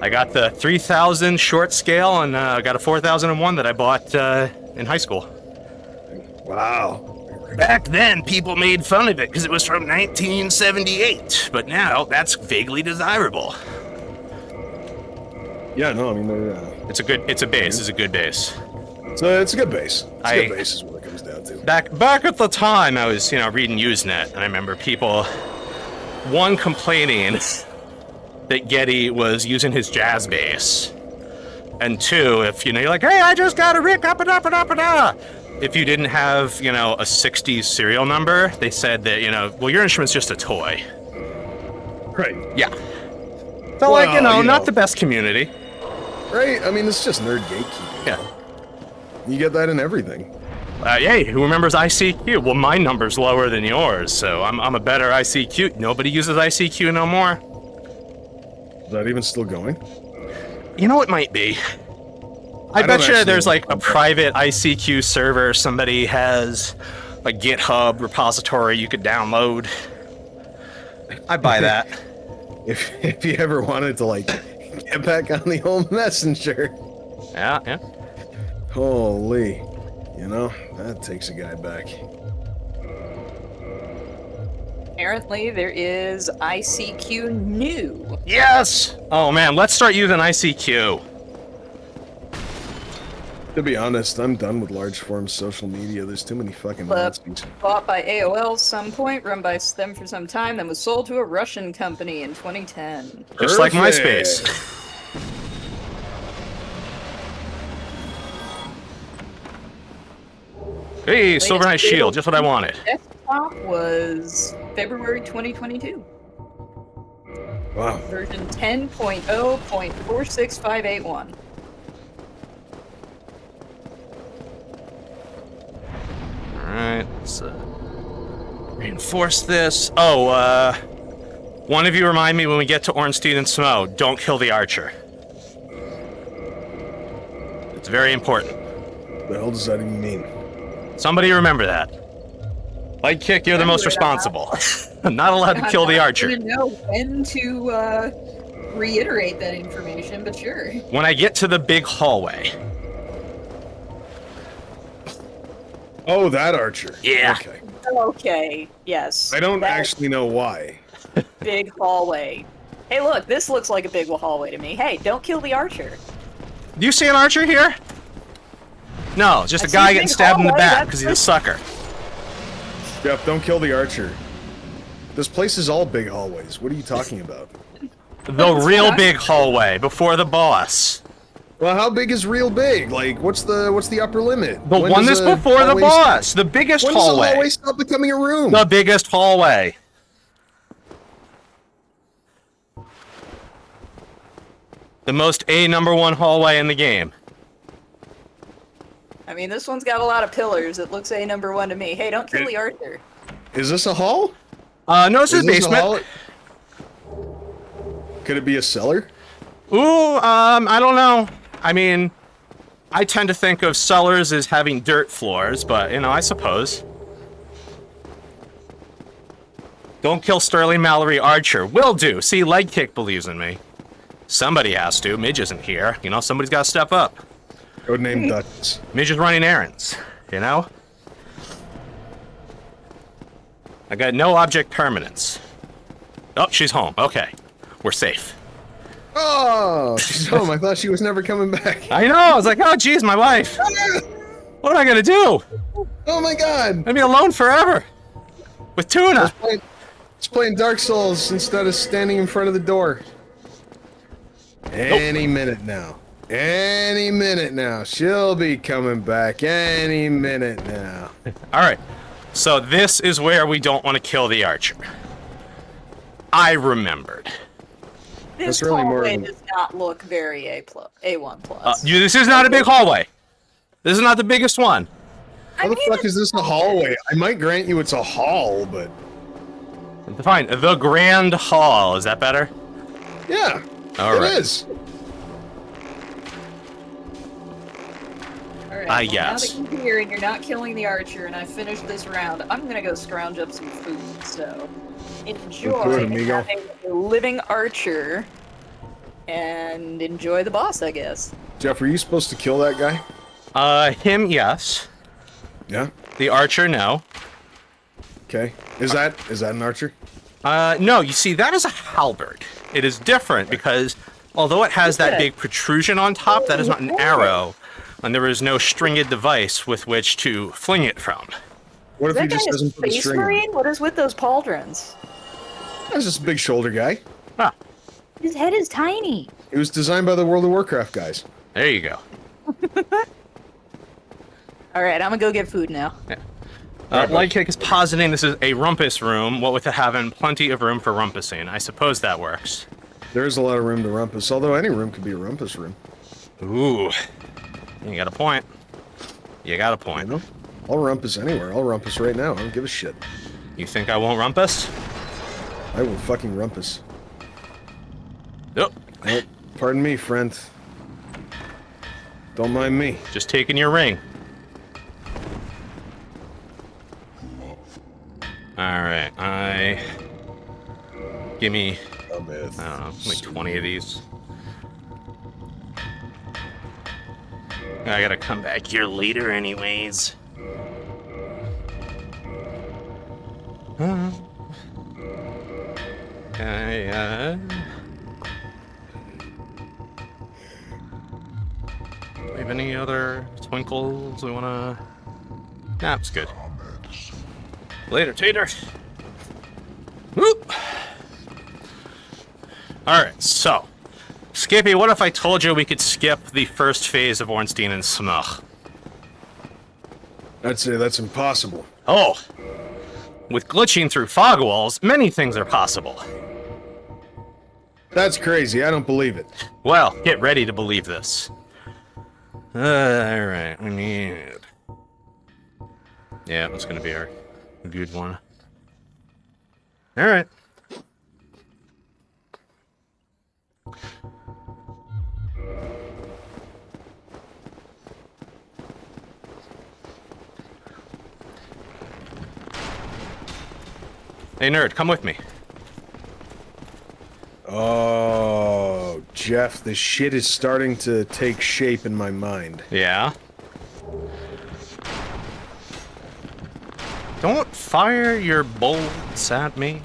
I got the 3000 short scale, and I got a 4001 that I bought in high school.
Wow.
Back then, people made fun of it because it was from 1978, but now that's vaguely desirable.
Yeah, no, I mean, they're,
It's a good. It's a base. It's a good base.
so it's a good base. It's a good base is what it comes down to.
Back at the time, I was reading Usenet, and I remember people, one complaining that Getty was using his jazz bass, and two, if you're like, hey, I just got a Rick up and up and up and up. If you didn't have a 60s serial number, they said that well, your instrument's just a toy.
Right.
Yeah. So
Well,
not the best community.
Right? I mean, it's just nerd gatekeeping.
Yeah.
You get that in everything.
Hey, who remembers ICQ? Well, my number's lower than yours, so I'm a better ICQ. Nobody uses ICQ no more.
Is that even still going?
It might be. I bet you there's like a private ICQ server somebody has, a GitHub repository you could download. I buy that.
If you ever wanted to get back on the old messenger.
Yeah.
Holy. That takes a guy back.
Apparently, there is ICQ new.
Yes! Oh man, let's start using ICQ.
To be honest, I'm done with large form social media. There's too many fucking Nazis.
Bought by AOL some point, run by them for some time, then was sold to a Russian company in 2010.
Just like MySpace. Hey, Silver Knight Shield, just what I wanted.
Desktop was February 2022.
Wow.
Version 10.0.46581.
Alright, let's reinforce this. Oh, one of you remind me when we get to Ornstein and Snow, don't kill the archer. It's very important.
What the hell does that even mean?
Somebody remember that. Light Kick, you're the most responsible. I'm not allowed to kill the archer.
I don't know when to reiterate that information, but sure.
When I get to the big hallway.
Oh, that archer.
Yeah.
Okay.
Okay, yes.
I don't
that
actually know why.
big hallway. Hey, look, this looks like a big hallway to me. Hey, don't kill the archer.
Do you see an archer here? No, just a guy getting stabbed in the back because he's a sucker.
Yep, don't kill the archer. This place is all big hallways. What are you talking about?
The real big hallway before the boss.
Well, how big is real big? What's the upper limit?
The one that's before the boss. The biggest
hallway. When does a
hallway.
hallway stop becoming a room?
The biggest hallway. The most #1 hallway in the game.
I mean, this one's got a lot of pillars. It looks #1 to me. Hey, don't kill the archer.
Is this a hall?
No, this is
this a
basement.
hall? Could it be a cellar?
Ooh, I don't know. I mean, I tend to think of cellars as having dirt floors, but, I suppose. Don't kill Sterling Mallory Archer. Will do. See, Leg Kick believes in me. Somebody has to. Midge isn't here. Somebody's got to step up.
Codename Duchess.
Midge is running errands, I got no object permanence. Oh, she's home. Okay. We're safe.
Oh, she's home. I thought she was never coming back.
I know. I was like, oh, geez, my wife. What am I going to do?
Oh my god.
I'll be alone forever. With Tuna.
It's playing Dark Souls instead of standing in front of the door. Any minute now. Any minute now. She'll be coming back any minute now.
All right. So this is where we don't want to kill the archer. I remembered.
This
That's really more
hallway
of a-
does not look very A1 plus.
This is not a big hallway. This is not the biggest one.
How the fuck is this a hallway? I might grant you it's a hall, but...
Fine. The Grand Hall. Is that better?
Yeah,
All right.
it is.
All right,
I
well,
guess.
Now that you're here and you're not killing the archer, and I finished this round, I'm gonna go scrounge up some food. So enjoy
Good, amigo.
having a living archer and enjoy the boss, I guess.
Jeff, were you supposed to kill that guy?
Him, yes.
Yeah.
The archer, no.
Okay. Is that an archer?
No, you see, that is a halberd. It is different because although it has that big protrusion on top, that is not an arrow, and there is no stringed device with which to fling it from.
What if
Is
he
that
just
guy a
doesn't put a
space
string on?
marine? What is with those pauldrons?
That's just a big shoulder guy.
Ah,
His head is tiny.
It was designed by the World of Warcraft guys.
there you go.
All right, I'm gonna go get food now.
Lightkick is positing this is a rumpus room, what with it having plenty of room for rumpusing. I suppose that works.
There is a lot of room to rumpus, although any room could be a rumpus room.
Ooh, you got a point. You got a point.
You know? I'll rumpus anywhere. I'll rumpus right now. I don't give a shit.
You think I won't rumpus?
I will fucking rumpus.
Nope.
Oh, pardon me, friend. Don't mind me.
Just taking your ring. Alright, give me, I don't know, like 20 of these. I gotta come back here later anyways. Okay, do we have any other twinkles we wanna... Nah, it's good. Later, Tater. Whoop. Alright, so. Skippy, what if I told you we could skip the first phase of Ornstein and Smugh?
I'd say that's impossible.
Oh. With glitching through fog walls, many things are possible.
That's crazy. I don't believe it.
Well, get ready to believe this. Alright, we need... Yeah, that's gonna be our good one. Alright. Hey, nerd, come with me.
Oh, Jeff, the shit is starting to take shape in my mind.
Yeah? Don't fire your bolts at me.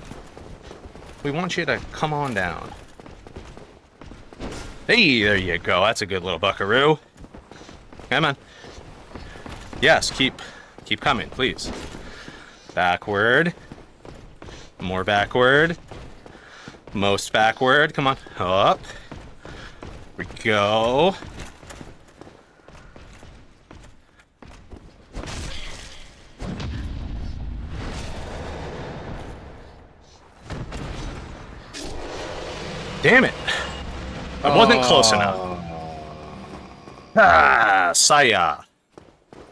We want you to come on down. Hey, there you go. That's a good little buckaroo. Come on. Yes, keep coming, please. Backward. More backward. Most backward. Come on. Up. We go. Damn it. I wasn't close enough. Ah, Saya.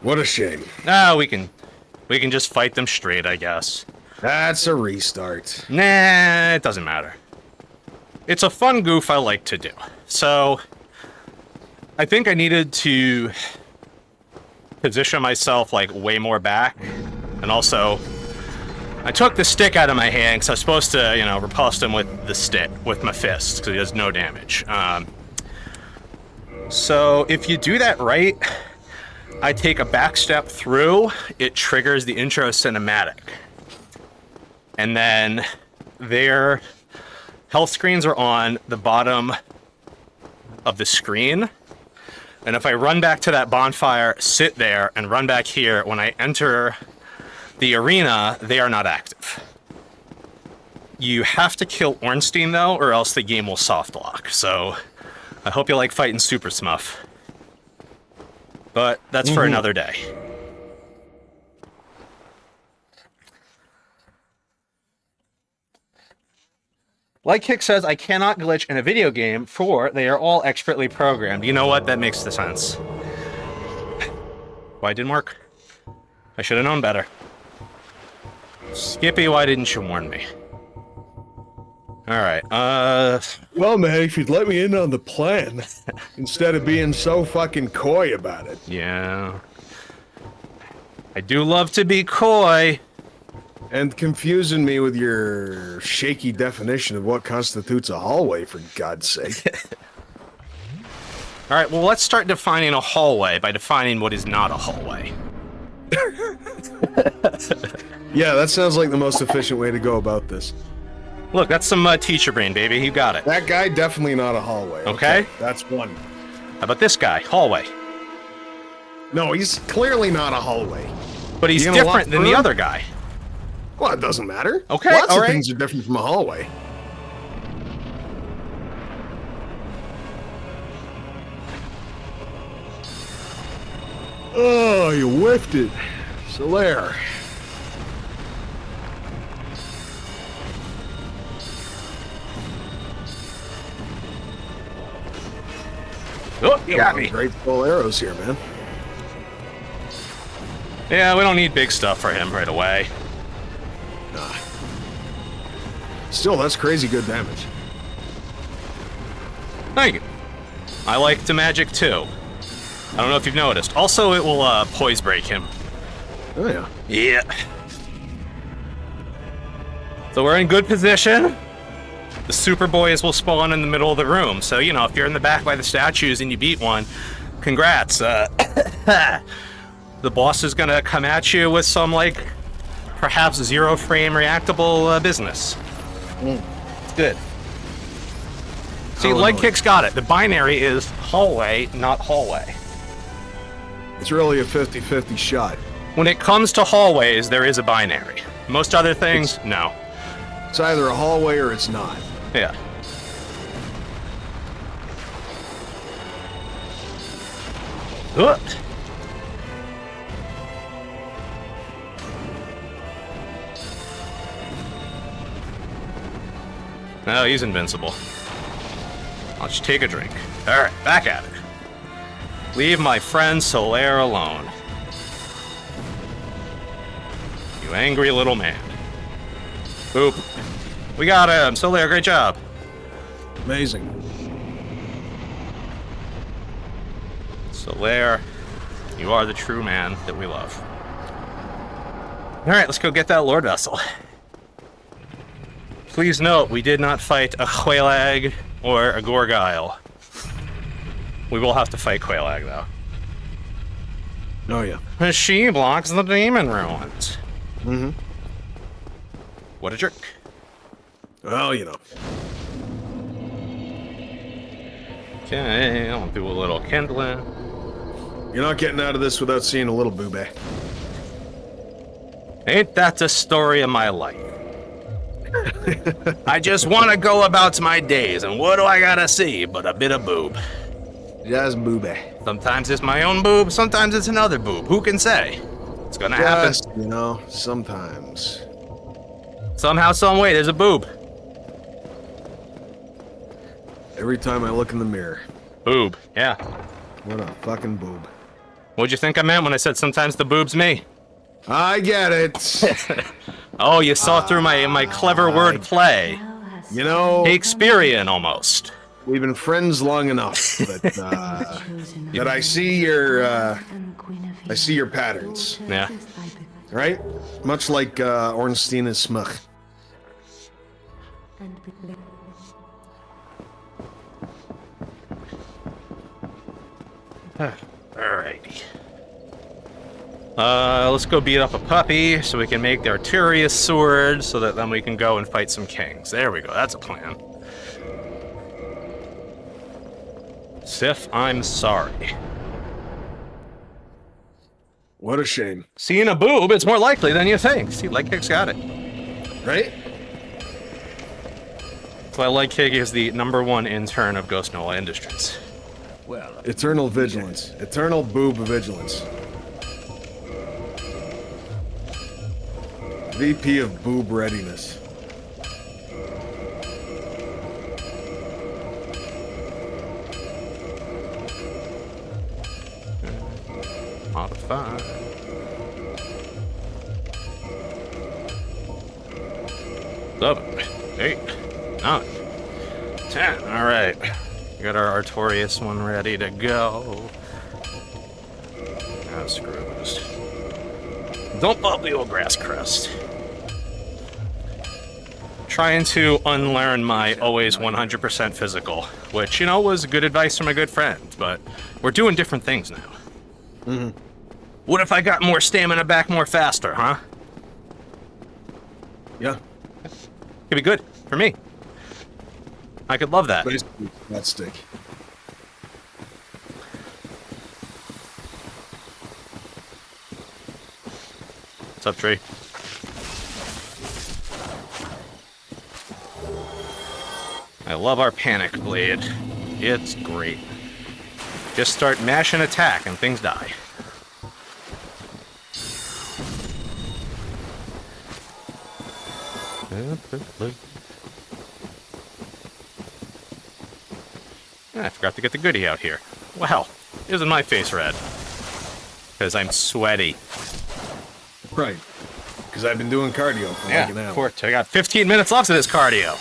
What a shame.
Ah, we can just fight them straight, I guess.
That's a restart.
Nah, it doesn't matter. It's a fun goof I like to do. So, I think I needed to position myself, like, way more back. And also, I took the stick out of my hand because I was supposed to, you know, repulse him with the stick, with my fist, because he does no damage. So, if you do that right, I take a back step through, it triggers the intro cinematic. And then their health screens are on the bottom of the screen. And if I run back to that bonfire, sit there, and run back here, when I enter the arena, they are not active. You have to kill Ornstein, though, or else the game will soft lock. So I hope you like fighting Super Smuff. But that's for another day. Like Kick says, I cannot glitch in a video game, for they are all expertly programmed. You know what? That makes the sense. Why it didn't work? I should have known better. Skippy, why didn't you warn me? Alright,
Well, man, if you'd let me in on the plan, instead of being so fucking coy about it.
yeah. I do love to be coy.
And confusing me with your shaky definition of what constitutes a hallway, for God's sake.
All right, well, let's start defining a hallway by defining what is not a hallway.
Yeah, that sounds like the most efficient way to go about this.
Look, that's some teacher brain, baby. You got it.
That guy, definitely not a hallway.
Okay.
That's one.
How about this guy? Hallway.
No, he's clearly not a hallway.
But he's
You gonna walk
different than the
through?
other guy.
Well, it doesn't matter.
Okay,
Lots
all
of
right.
things are different from a hallway. Oh, you whiffed it. Solaire.
Oh, you got me.
Great full arrows here, man.
Yeah, we don't need big stuff for him right away.
Nah. Still, that's crazy good damage.
Thank you. I like the magic too. I don't know if you've noticed. Also, it will poise break him.
Oh, yeah.
Yeah. So we're in good position. The Superboys will spawn in the middle of the room. So, you know, if you're in the back by the statues and you beat one, congrats. The boss is gonna come at you with some, like, perhaps zero frame reactable business. It's good. See,
Oh,
leg
no.
kick's got it. The binary is hallway, not hallway.
It's really a 50-50 shot.
When it comes to hallways, there is a binary. Most other things, no.
It's either a hallway or it's not.
Yeah. Ugh. No, he's invincible. I'll just take a drink. Alright, back at it. Leave my friend Solaire alone. You angry little man. Boop. We got him! Solaire, great job.
Amazing.
Solaire, you are the true man that we love. Alright, let's go get that Lord Vessel. Please note, we did not fight a Quelaag or a Gorgile. We will have to fight Quelaag, though.
Oh, yeah.
She blocks the demon ruins.
Mm-hmm.
What a jerk.
Well, you know.
Okay, I'll do a little kindling.
You're not getting out of this without seeing a little boobie.
Ain't that the story of my life? I just want to go about my days, and what do I gotta see but a bit of boob?
Just boobie.
Sometimes it's my own boob, sometimes it's another boob. Who can say? It's gonna happen.
Just, you know, sometimes.
Somehow, some way, there's a boob.
Every time I look in the mirror.
Boob, yeah.
What a fucking boob.
What'd you think I meant when I said sometimes the boob's me?
I get it.
Oh, you saw through my clever word play.
You know,
Shakespearean, almost.
we've been friends long enough that that I see your patterns,
Yeah.
right? Much like Ornstein and Smug.
Alrighty. Let's go beat up a puppy so we can make the Arturius sword so that then we can go and fight some kings. There we go, that's a plan. Sif, I'm sorry.
What a shame,
Seeing a boob, it's more likely than you think. See, Leg Kick's got it.
right?
That's why Leg Kick is the #1 intern of Ghostnola Industries.
Eternal vigilance. Eternal boob vigilance. VP of boob readiness.
Modify. Seven, 8, 9, 10. All right. Got our Artorias one ready to go. Oh, screw this. Don't bump the old grass crest. trying to unlearn my always 100% physical, which, you know, was good advice from a good friend, but we're doing different things now.
Mm-hmm.
What if I got more stamina back more faster, huh?
Yeah.
Could be good for me. I could love that.
Basically, that stick.
What's up, Tree? I love our panic blade. It's great. Just start mash and attack and things die. I forgot to get the goodie out here. Wow, isn't my face red? Because I'm sweaty.
Right. Because I've been doing cardio for like an hour.
Of course. I got 15 minutes left of this cardio.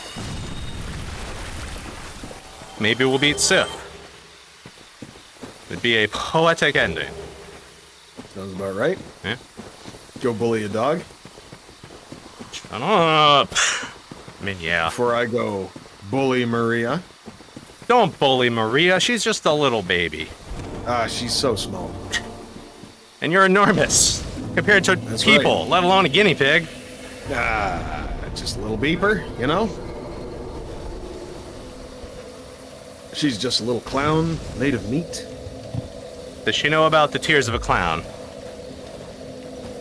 Maybe we'll beat Sith. It'd be a poetic ending.
Sounds about right.
Yeah.
Go bully a dog.
Shut up. I mean, yeah.
Before I go bully Maria.
Don't bully Maria. She's just a little baby.
Ah, she's so small.
And you're enormous compared to
That's
people,
right.
let alone a guinea pig.
Ah, just a little beeper, you know? She's just a little clown made of meat.
Does she know about the tears of a clown?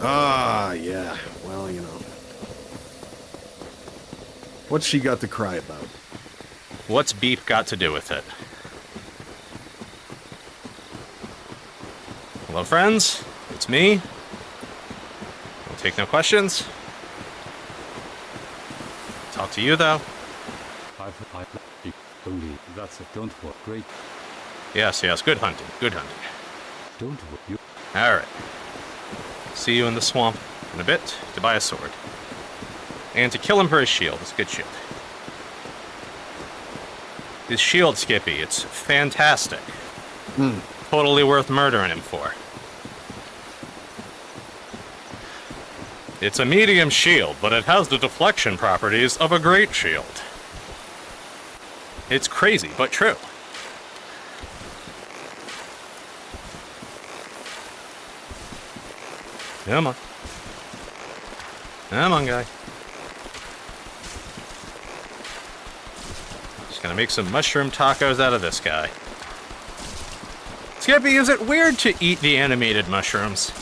Ah, yeah. Well, you know. What's she got to cry about?
What's beep got to do with it? Hello, friends. It's me. I'll take no questions. Talk to you, though.
That's it. Don't work. Great.
Yes, good hunting. Good hunting.
Don't work. You.
Alright. See you in the swamp in a bit to buy a sword. And to kill him for his shield. It's a good shield. His shield, Skippy, it's fantastic. Totally worth murdering him for. It's a medium shield, but it has the deflection properties of a great shield. It's crazy, but true. Come on. Come on, guy. Just gonna make some mushroom tacos out of this guy. Skippy, is it weird to eat the animated mushrooms?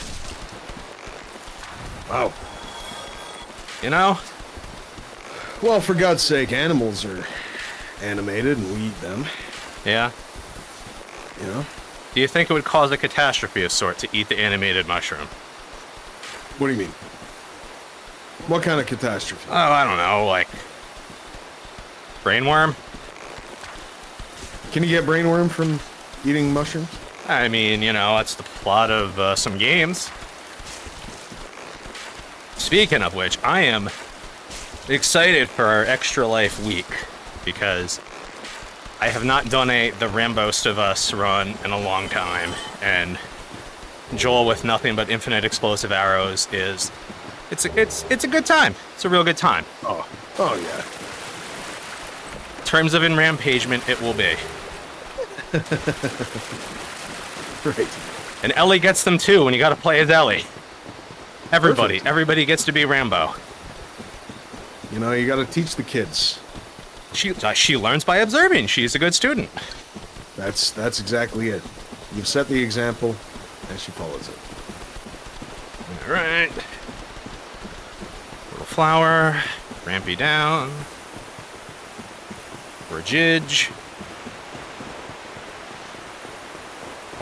Wow.
You know?
Well, for God's sake, animals are animated and we eat them,
Yeah.
you know?
Do you think it would cause a catastrophe of sort to eat the animated mushroom?
What do you mean? What kind of catastrophe?
Oh, I don't know, like... brainworm?
Can you get brainworm from eating mushrooms?
I mean, you know, that's the plot of some games. Speaking of which, I am excited for our Extra Life week, because I have not done the Rambost of Us run in a long time, and Joel with nothing but infinite explosive arrows is... It's a good time. It's a real good time.
Oh yeah.
In terms of enrampagement, it will be.
Right.
And Ellie gets them too when you gotta play as Ellie. Everybody gets to be Rambo.
You know, you gotta teach the kids.
She learns by observing. She's a good student.
That's exactly it. You've set the example, and she follows it.
All right. Little flower, rampy down. Rajidge.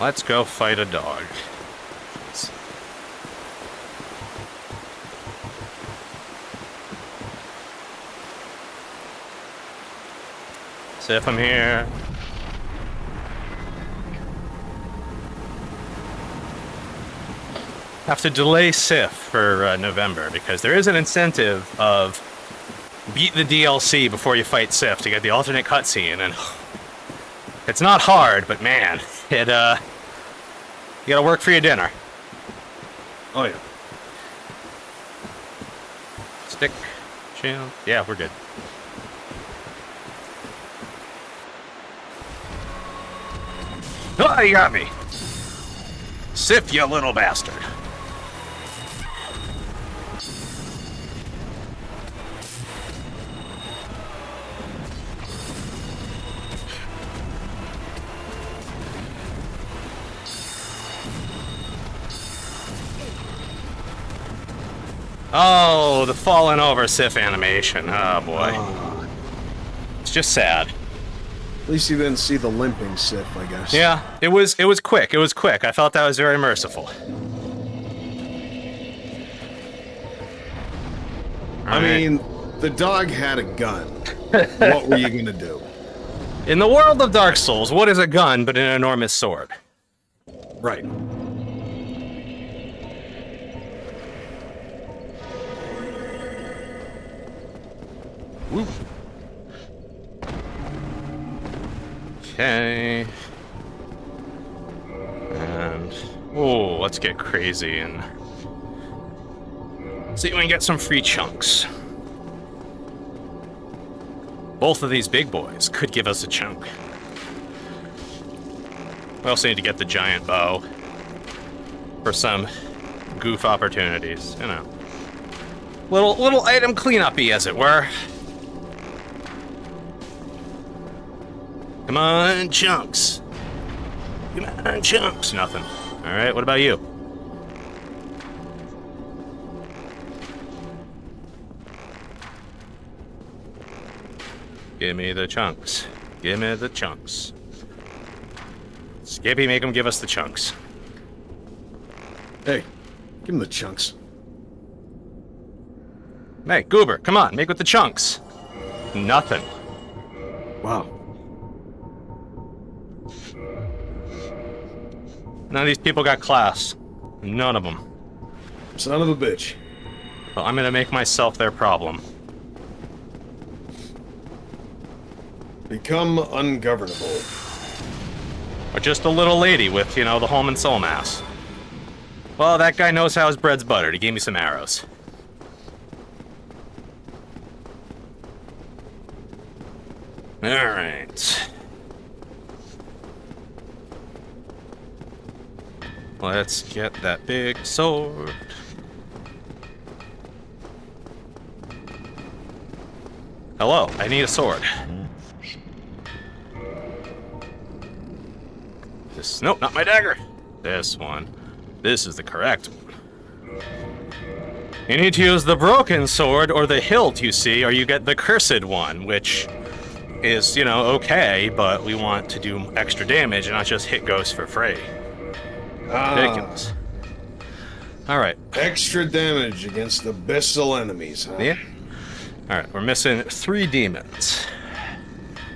Let's go fight a dog. Sif, I'm here. Have to delay Sif for November because there is an incentive of beat the DLC before you fight Sif to get the alternate cutscene, and it's not hard, but man, it you gotta work for your dinner.
Oh yeah.
Stick, shield. Yeah, we're good. Ah, you got me. Sif, you little bastard. Oh, the falling over Sif animation. Oh boy. It's just sad.
At least you didn't see the limping Sif, I guess.
Yeah, it was quick. It was quick. I felt that was very merciful.
I mean, the dog had a gun. What were you gonna do?
In the world of Dark Souls, what is a gun but an enormous sword?
Right.
Woo. Okay. And oh, let's get crazy and see if we can get some free chunks. Both of these big boys could give us a chunk. We also need to get the giant bow for some goof opportunities, you know. Little item cleanup-y, as it were. Come on, chunks. Come on, chunks. Nothing. All right, what about you? Give me the chunks. Give me the chunks. Skippy, make him give us the chunks.
Hey, give him the chunks.
Hey, Goober, come on, make with the chunks. Nothing.
Wow.
None of these people got class. None of them.
Son of a bitch.
Well, I'm gonna make myself their problem.
Become ungovernable.
Or just a little lady with, you know, the home and soul mass. Well, that guy knows how his bread's buttered. He gave me some arrows. Alright. Let's get that big sword. Hello, I need a sword. This, nope, not my dagger. This one. This is the correct one. You need to use the broken sword or the hilt, you see, or you get the cursed one, which is, you know, okay, but we want to do extra damage and not just hit ghosts for free. Ridiculous. Alright.
Extra damage against abyssal enemies, huh?
Yeah. Alright, we're missing 3 demons.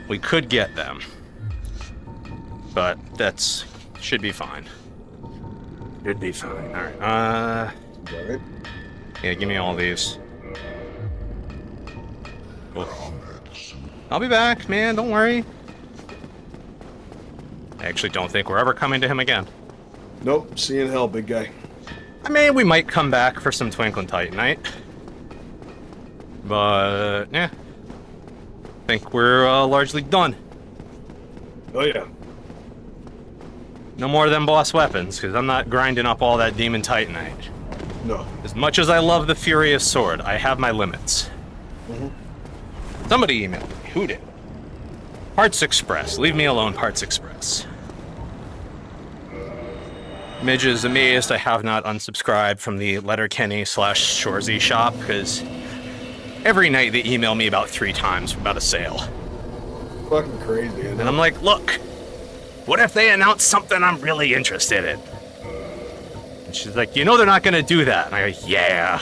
We could get them. But that's should be fine. Should be fine. Alright.
Alright.
Yeah, give me all these. Cool. I'll be back, man, don't worry. I actually don't think we're ever coming to him again.
Nope, see you in hell, big guy.
I mean, we might come back for some Twinkling Titanite. But, yeah. I think we're largely done.
Oh yeah.
No more of them boss weapons, because I'm not grinding up all that Demon Titanite.
No.
As much as I love the Furious Sword, I have my limits. Somebody emailed me. Who did? Parts Express. Leave me alone, Parts Express. Midge is amazed I have not unsubscribed from the Letterkenny/Shorzy shop, because every night they email me about 3 times about a sale.
Fucking crazy, isn't
And
it?
I'm like, look, what if they announce something I'm really interested in? And she's like, you know they're not going to do that. And I go, yeah.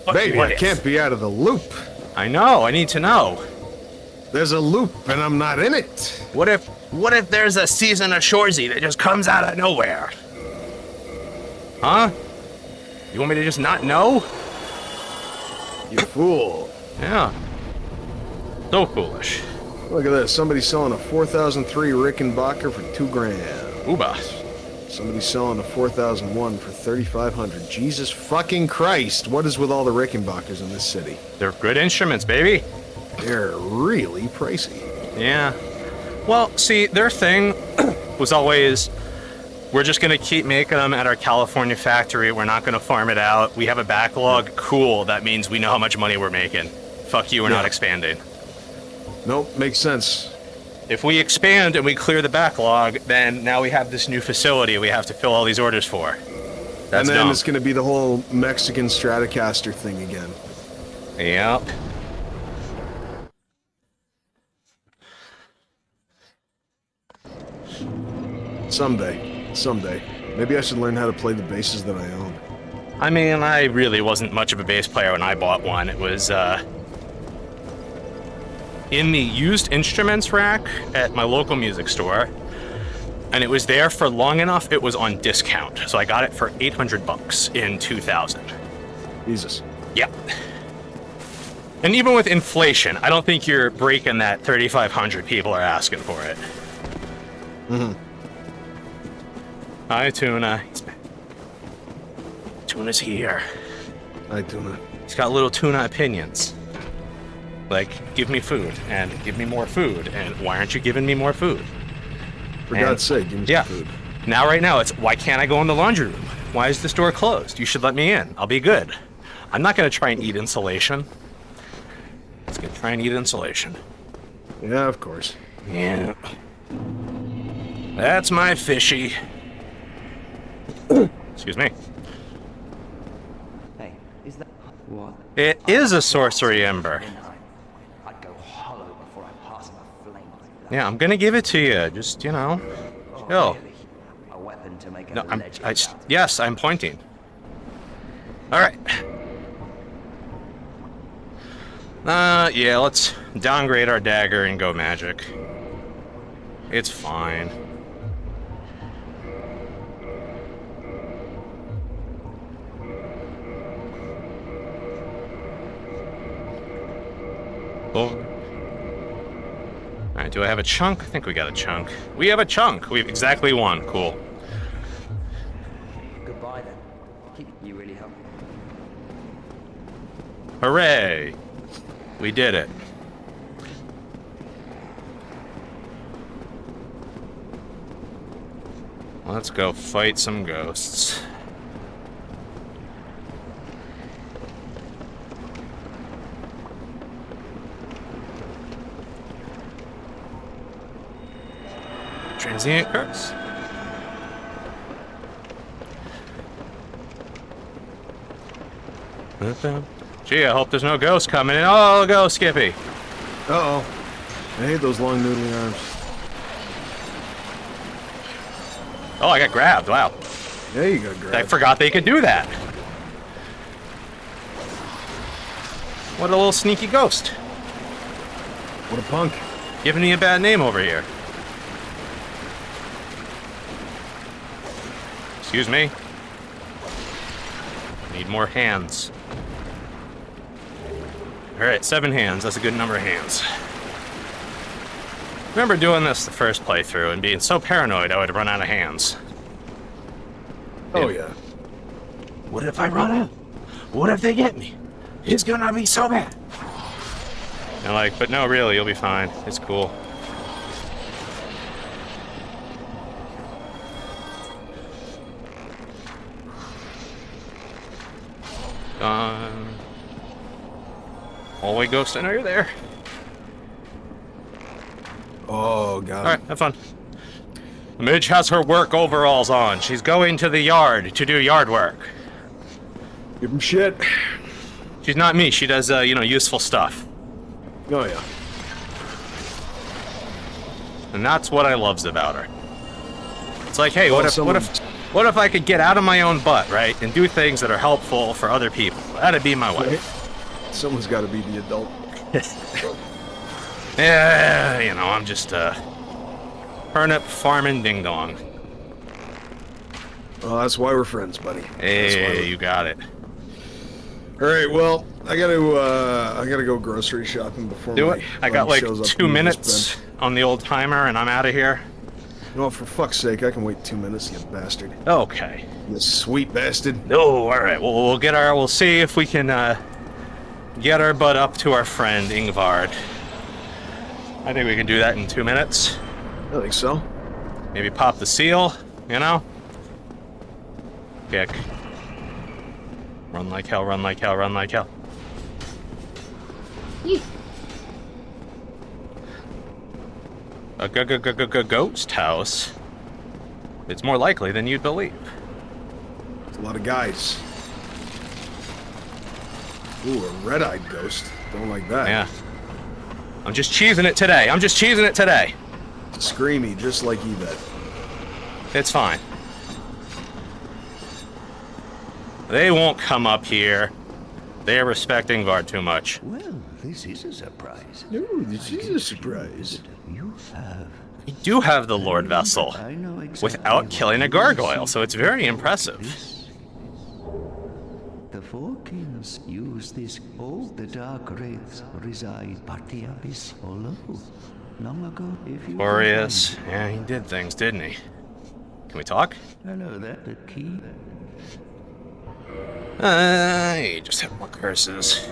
But
Baby,
what
I
if?
can't be out of the loop.
I know, I need to know.
There's a loop and I'm not in it.
What if there's a season of Shorzy that just comes out of nowhere? Huh? You want me to just not know?
You fool.
Yeah. So foolish.
Look at this. Somebody's selling a 4003 Rickenbacker for $2,000.
Uba.
Somebody's selling a 4001 for $3,500. Jesus fucking Christ. What is with all the Rickenbackers in this city?
They're good instruments, baby.
They're really pricey.
Yeah. Well, see, their thing was always, we're just going to keep making them at our California factory. We're not going to farm it out. We have a backlog. Cool. That means we know how much money we're making. Fuck you, we're not expanding.
Nope, makes sense.
If we expand and we clear the backlog, then now we have this new facility we have to fill all these orders for. That's
and then
dumb.
it's going to be the whole Mexican Stratocaster thing again.
Yep.
Someday. Maybe I should learn how to play the basses that I own.
I mean, I really wasn't much of a bass player when I bought one. It was, in the used instruments rack at my local music store, and it was there for long enough it was on discount. So I got it for $800 in 2000.
Jesus.
Yeah. And even with inflation, I don't think you're breaking that 3,500 people are asking for it.
Mm-hmm.
Hi, Tuna. Tuna's here.
Hi, Tuna.
He's got little tuna opinions. Like, give me food, and give me more food, and why aren't you giving me more food?
For God's sake, give me some food.
Now, right now, it's, why can't I go in the laundry room? Why is this door closed? You should let me in. I'll be good. I'm not going to try and eat insulation. Let's go try and eat insulation.
Yeah, of course.
Yeah. That's my fishy. Excuse me.
Hey, is that what?
It is a sorcery ember.
I'd go hollow before I pass a flame.
Yeah, I'm gonna give it to you. Just, you know, chill.
A weapon to make a
No,
legend.
yes, I'm pointing. All right. Yeah, let's downgrade our dagger and go magic. It's fine. Over. Alright, do I have a chunk? I think we got a chunk. We have a chunk! We have exactly one. Cool.
Goodbye then. You really helped.
Hooray! We did it. Let's go fight some ghosts. Transient curse. Gee, I hope there's no ghosts coming in. Oh, go, Skippy.
Uh-oh. I hate those long noodly arms.
Oh, I got grabbed. Wow.
Yeah, you got grabbed.
I forgot they could do that. What a little sneaky ghost.
What a punk.
Giving me a bad name over here. Excuse me. Need more hands. Alright, 7 hands. That's a good number of hands. Remember doing this the first playthrough and being so paranoid I would run out of hands.
Oh, yeah.
What if I run out? What if they get me? It's gonna be so bad. And like, but no, really, you'll be fine. It's cool. Hallway ghost, I know you're there.
Oh, God.
Alright, have fun. The mage has her work overalls on. She's going to the yard to do yard work.
Give him shit.
She's not me. She does, you know, useful stuff.
Oh, yeah.
And that's what I loves about her. It's like, hey,
Well,
what if I could get out of my own butt, right, and do things that are helpful for other people? That'd be my wife.
Someone's got to be the adult.
Yeah, you know, I'm just turnip farming ding dong.
Well, that's why we're friends, buddy.
Hey, you got it.
All right, well, I gotta go grocery shopping before
Do
my
it. I got
buddy
like
shows up
2
and
minutes on the old timer, and I'm out of here.
No, for fuck's sake, I can wait 2 minutes, you bastard.
Okay.
You sweet bastard.
Oh, all right. Well, we'll see if we can get our butt up to our friend Ingvard. I think we can do that in 2 minutes.
I think so.
Maybe pop the seal, you know? Kick. Run like hell, run like hell, run like hell. A ghost house? It's more likely than you'd believe.
It's a lot of guys. Ooh, a red-eyed ghost. Don't like that.
Yeah. I'm just cheesing it today. I'm just cheesing it today.
Screamy, just like Yvette.
It's fine. They won't come up here. They're respecting Vard too much.
Well, this is a surprise.
No, this is a surprise.
You have.
We do have the Lord Vessel
I know exactly
without killing a gargoyle, so it's very impressive.
this. The four kings use this. All the dark wraiths reside but the abyss below. Long ago, if you.
Boreas. Yeah, he did things, didn't he? Can we talk?
Hello, that the key.
You just have more curses.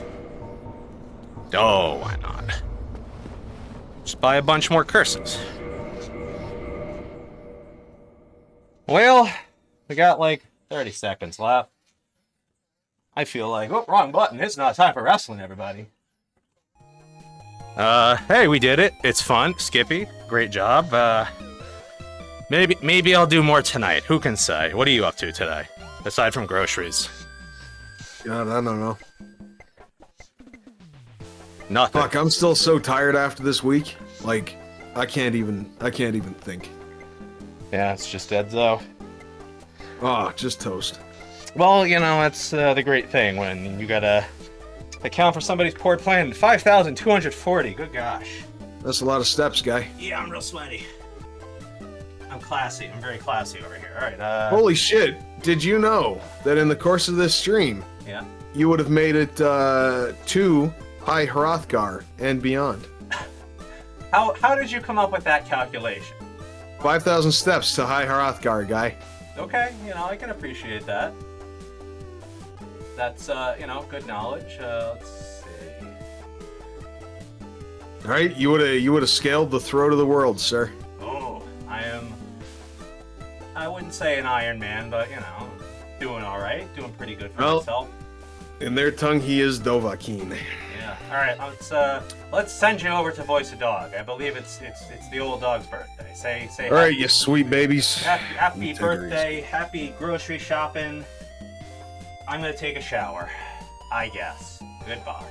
Oh, why not? Just buy a bunch more curses. Well, we got like 30 seconds left. I feel like, oh, wrong button. It's not time for wrestling, everybody. Hey, we did it. It's fun. Skippy, great job. Maybe I'll do more tonight. Who can say? What are you up to today? Aside from groceries.
God, I don't know.
Nothing.
Fuck, I'm still so tired after this week. Like, I can't even think.
Yeah, it's just dead though.
Oh, just toast.
Well, you know, that's the great thing when you gotta account for somebody's poor plan. 5,240. Good gosh.
That's a lot of steps, guy.
Yeah, I'm real sweaty. I'm classy. I'm very classy over here. All right.
Holy shit! Did you know that in the course of this stream,
Yeah.
you would have made it to High Hrothgar and beyond?
How did you come up with that calculation?
5,000 steps to High Hrothgar, guy.
Okay, you know, I can appreciate that. That's you know, good knowledge. Let's see.
All right, you would have scaled the throat of the world, sir.
Oh, I wouldn't say an Iron Man, but you know, doing all right, doing pretty good for myself.
In their tongue, he is Dovahkiin.
Yeah. All right. Let's send you over to Voice a Dog. I believe it's the old dog's birthday. Say.
All right, you sweet babies.
Happy birthday. Happy grocery shopping. I'm gonna take a shower. I guess. Goodbye.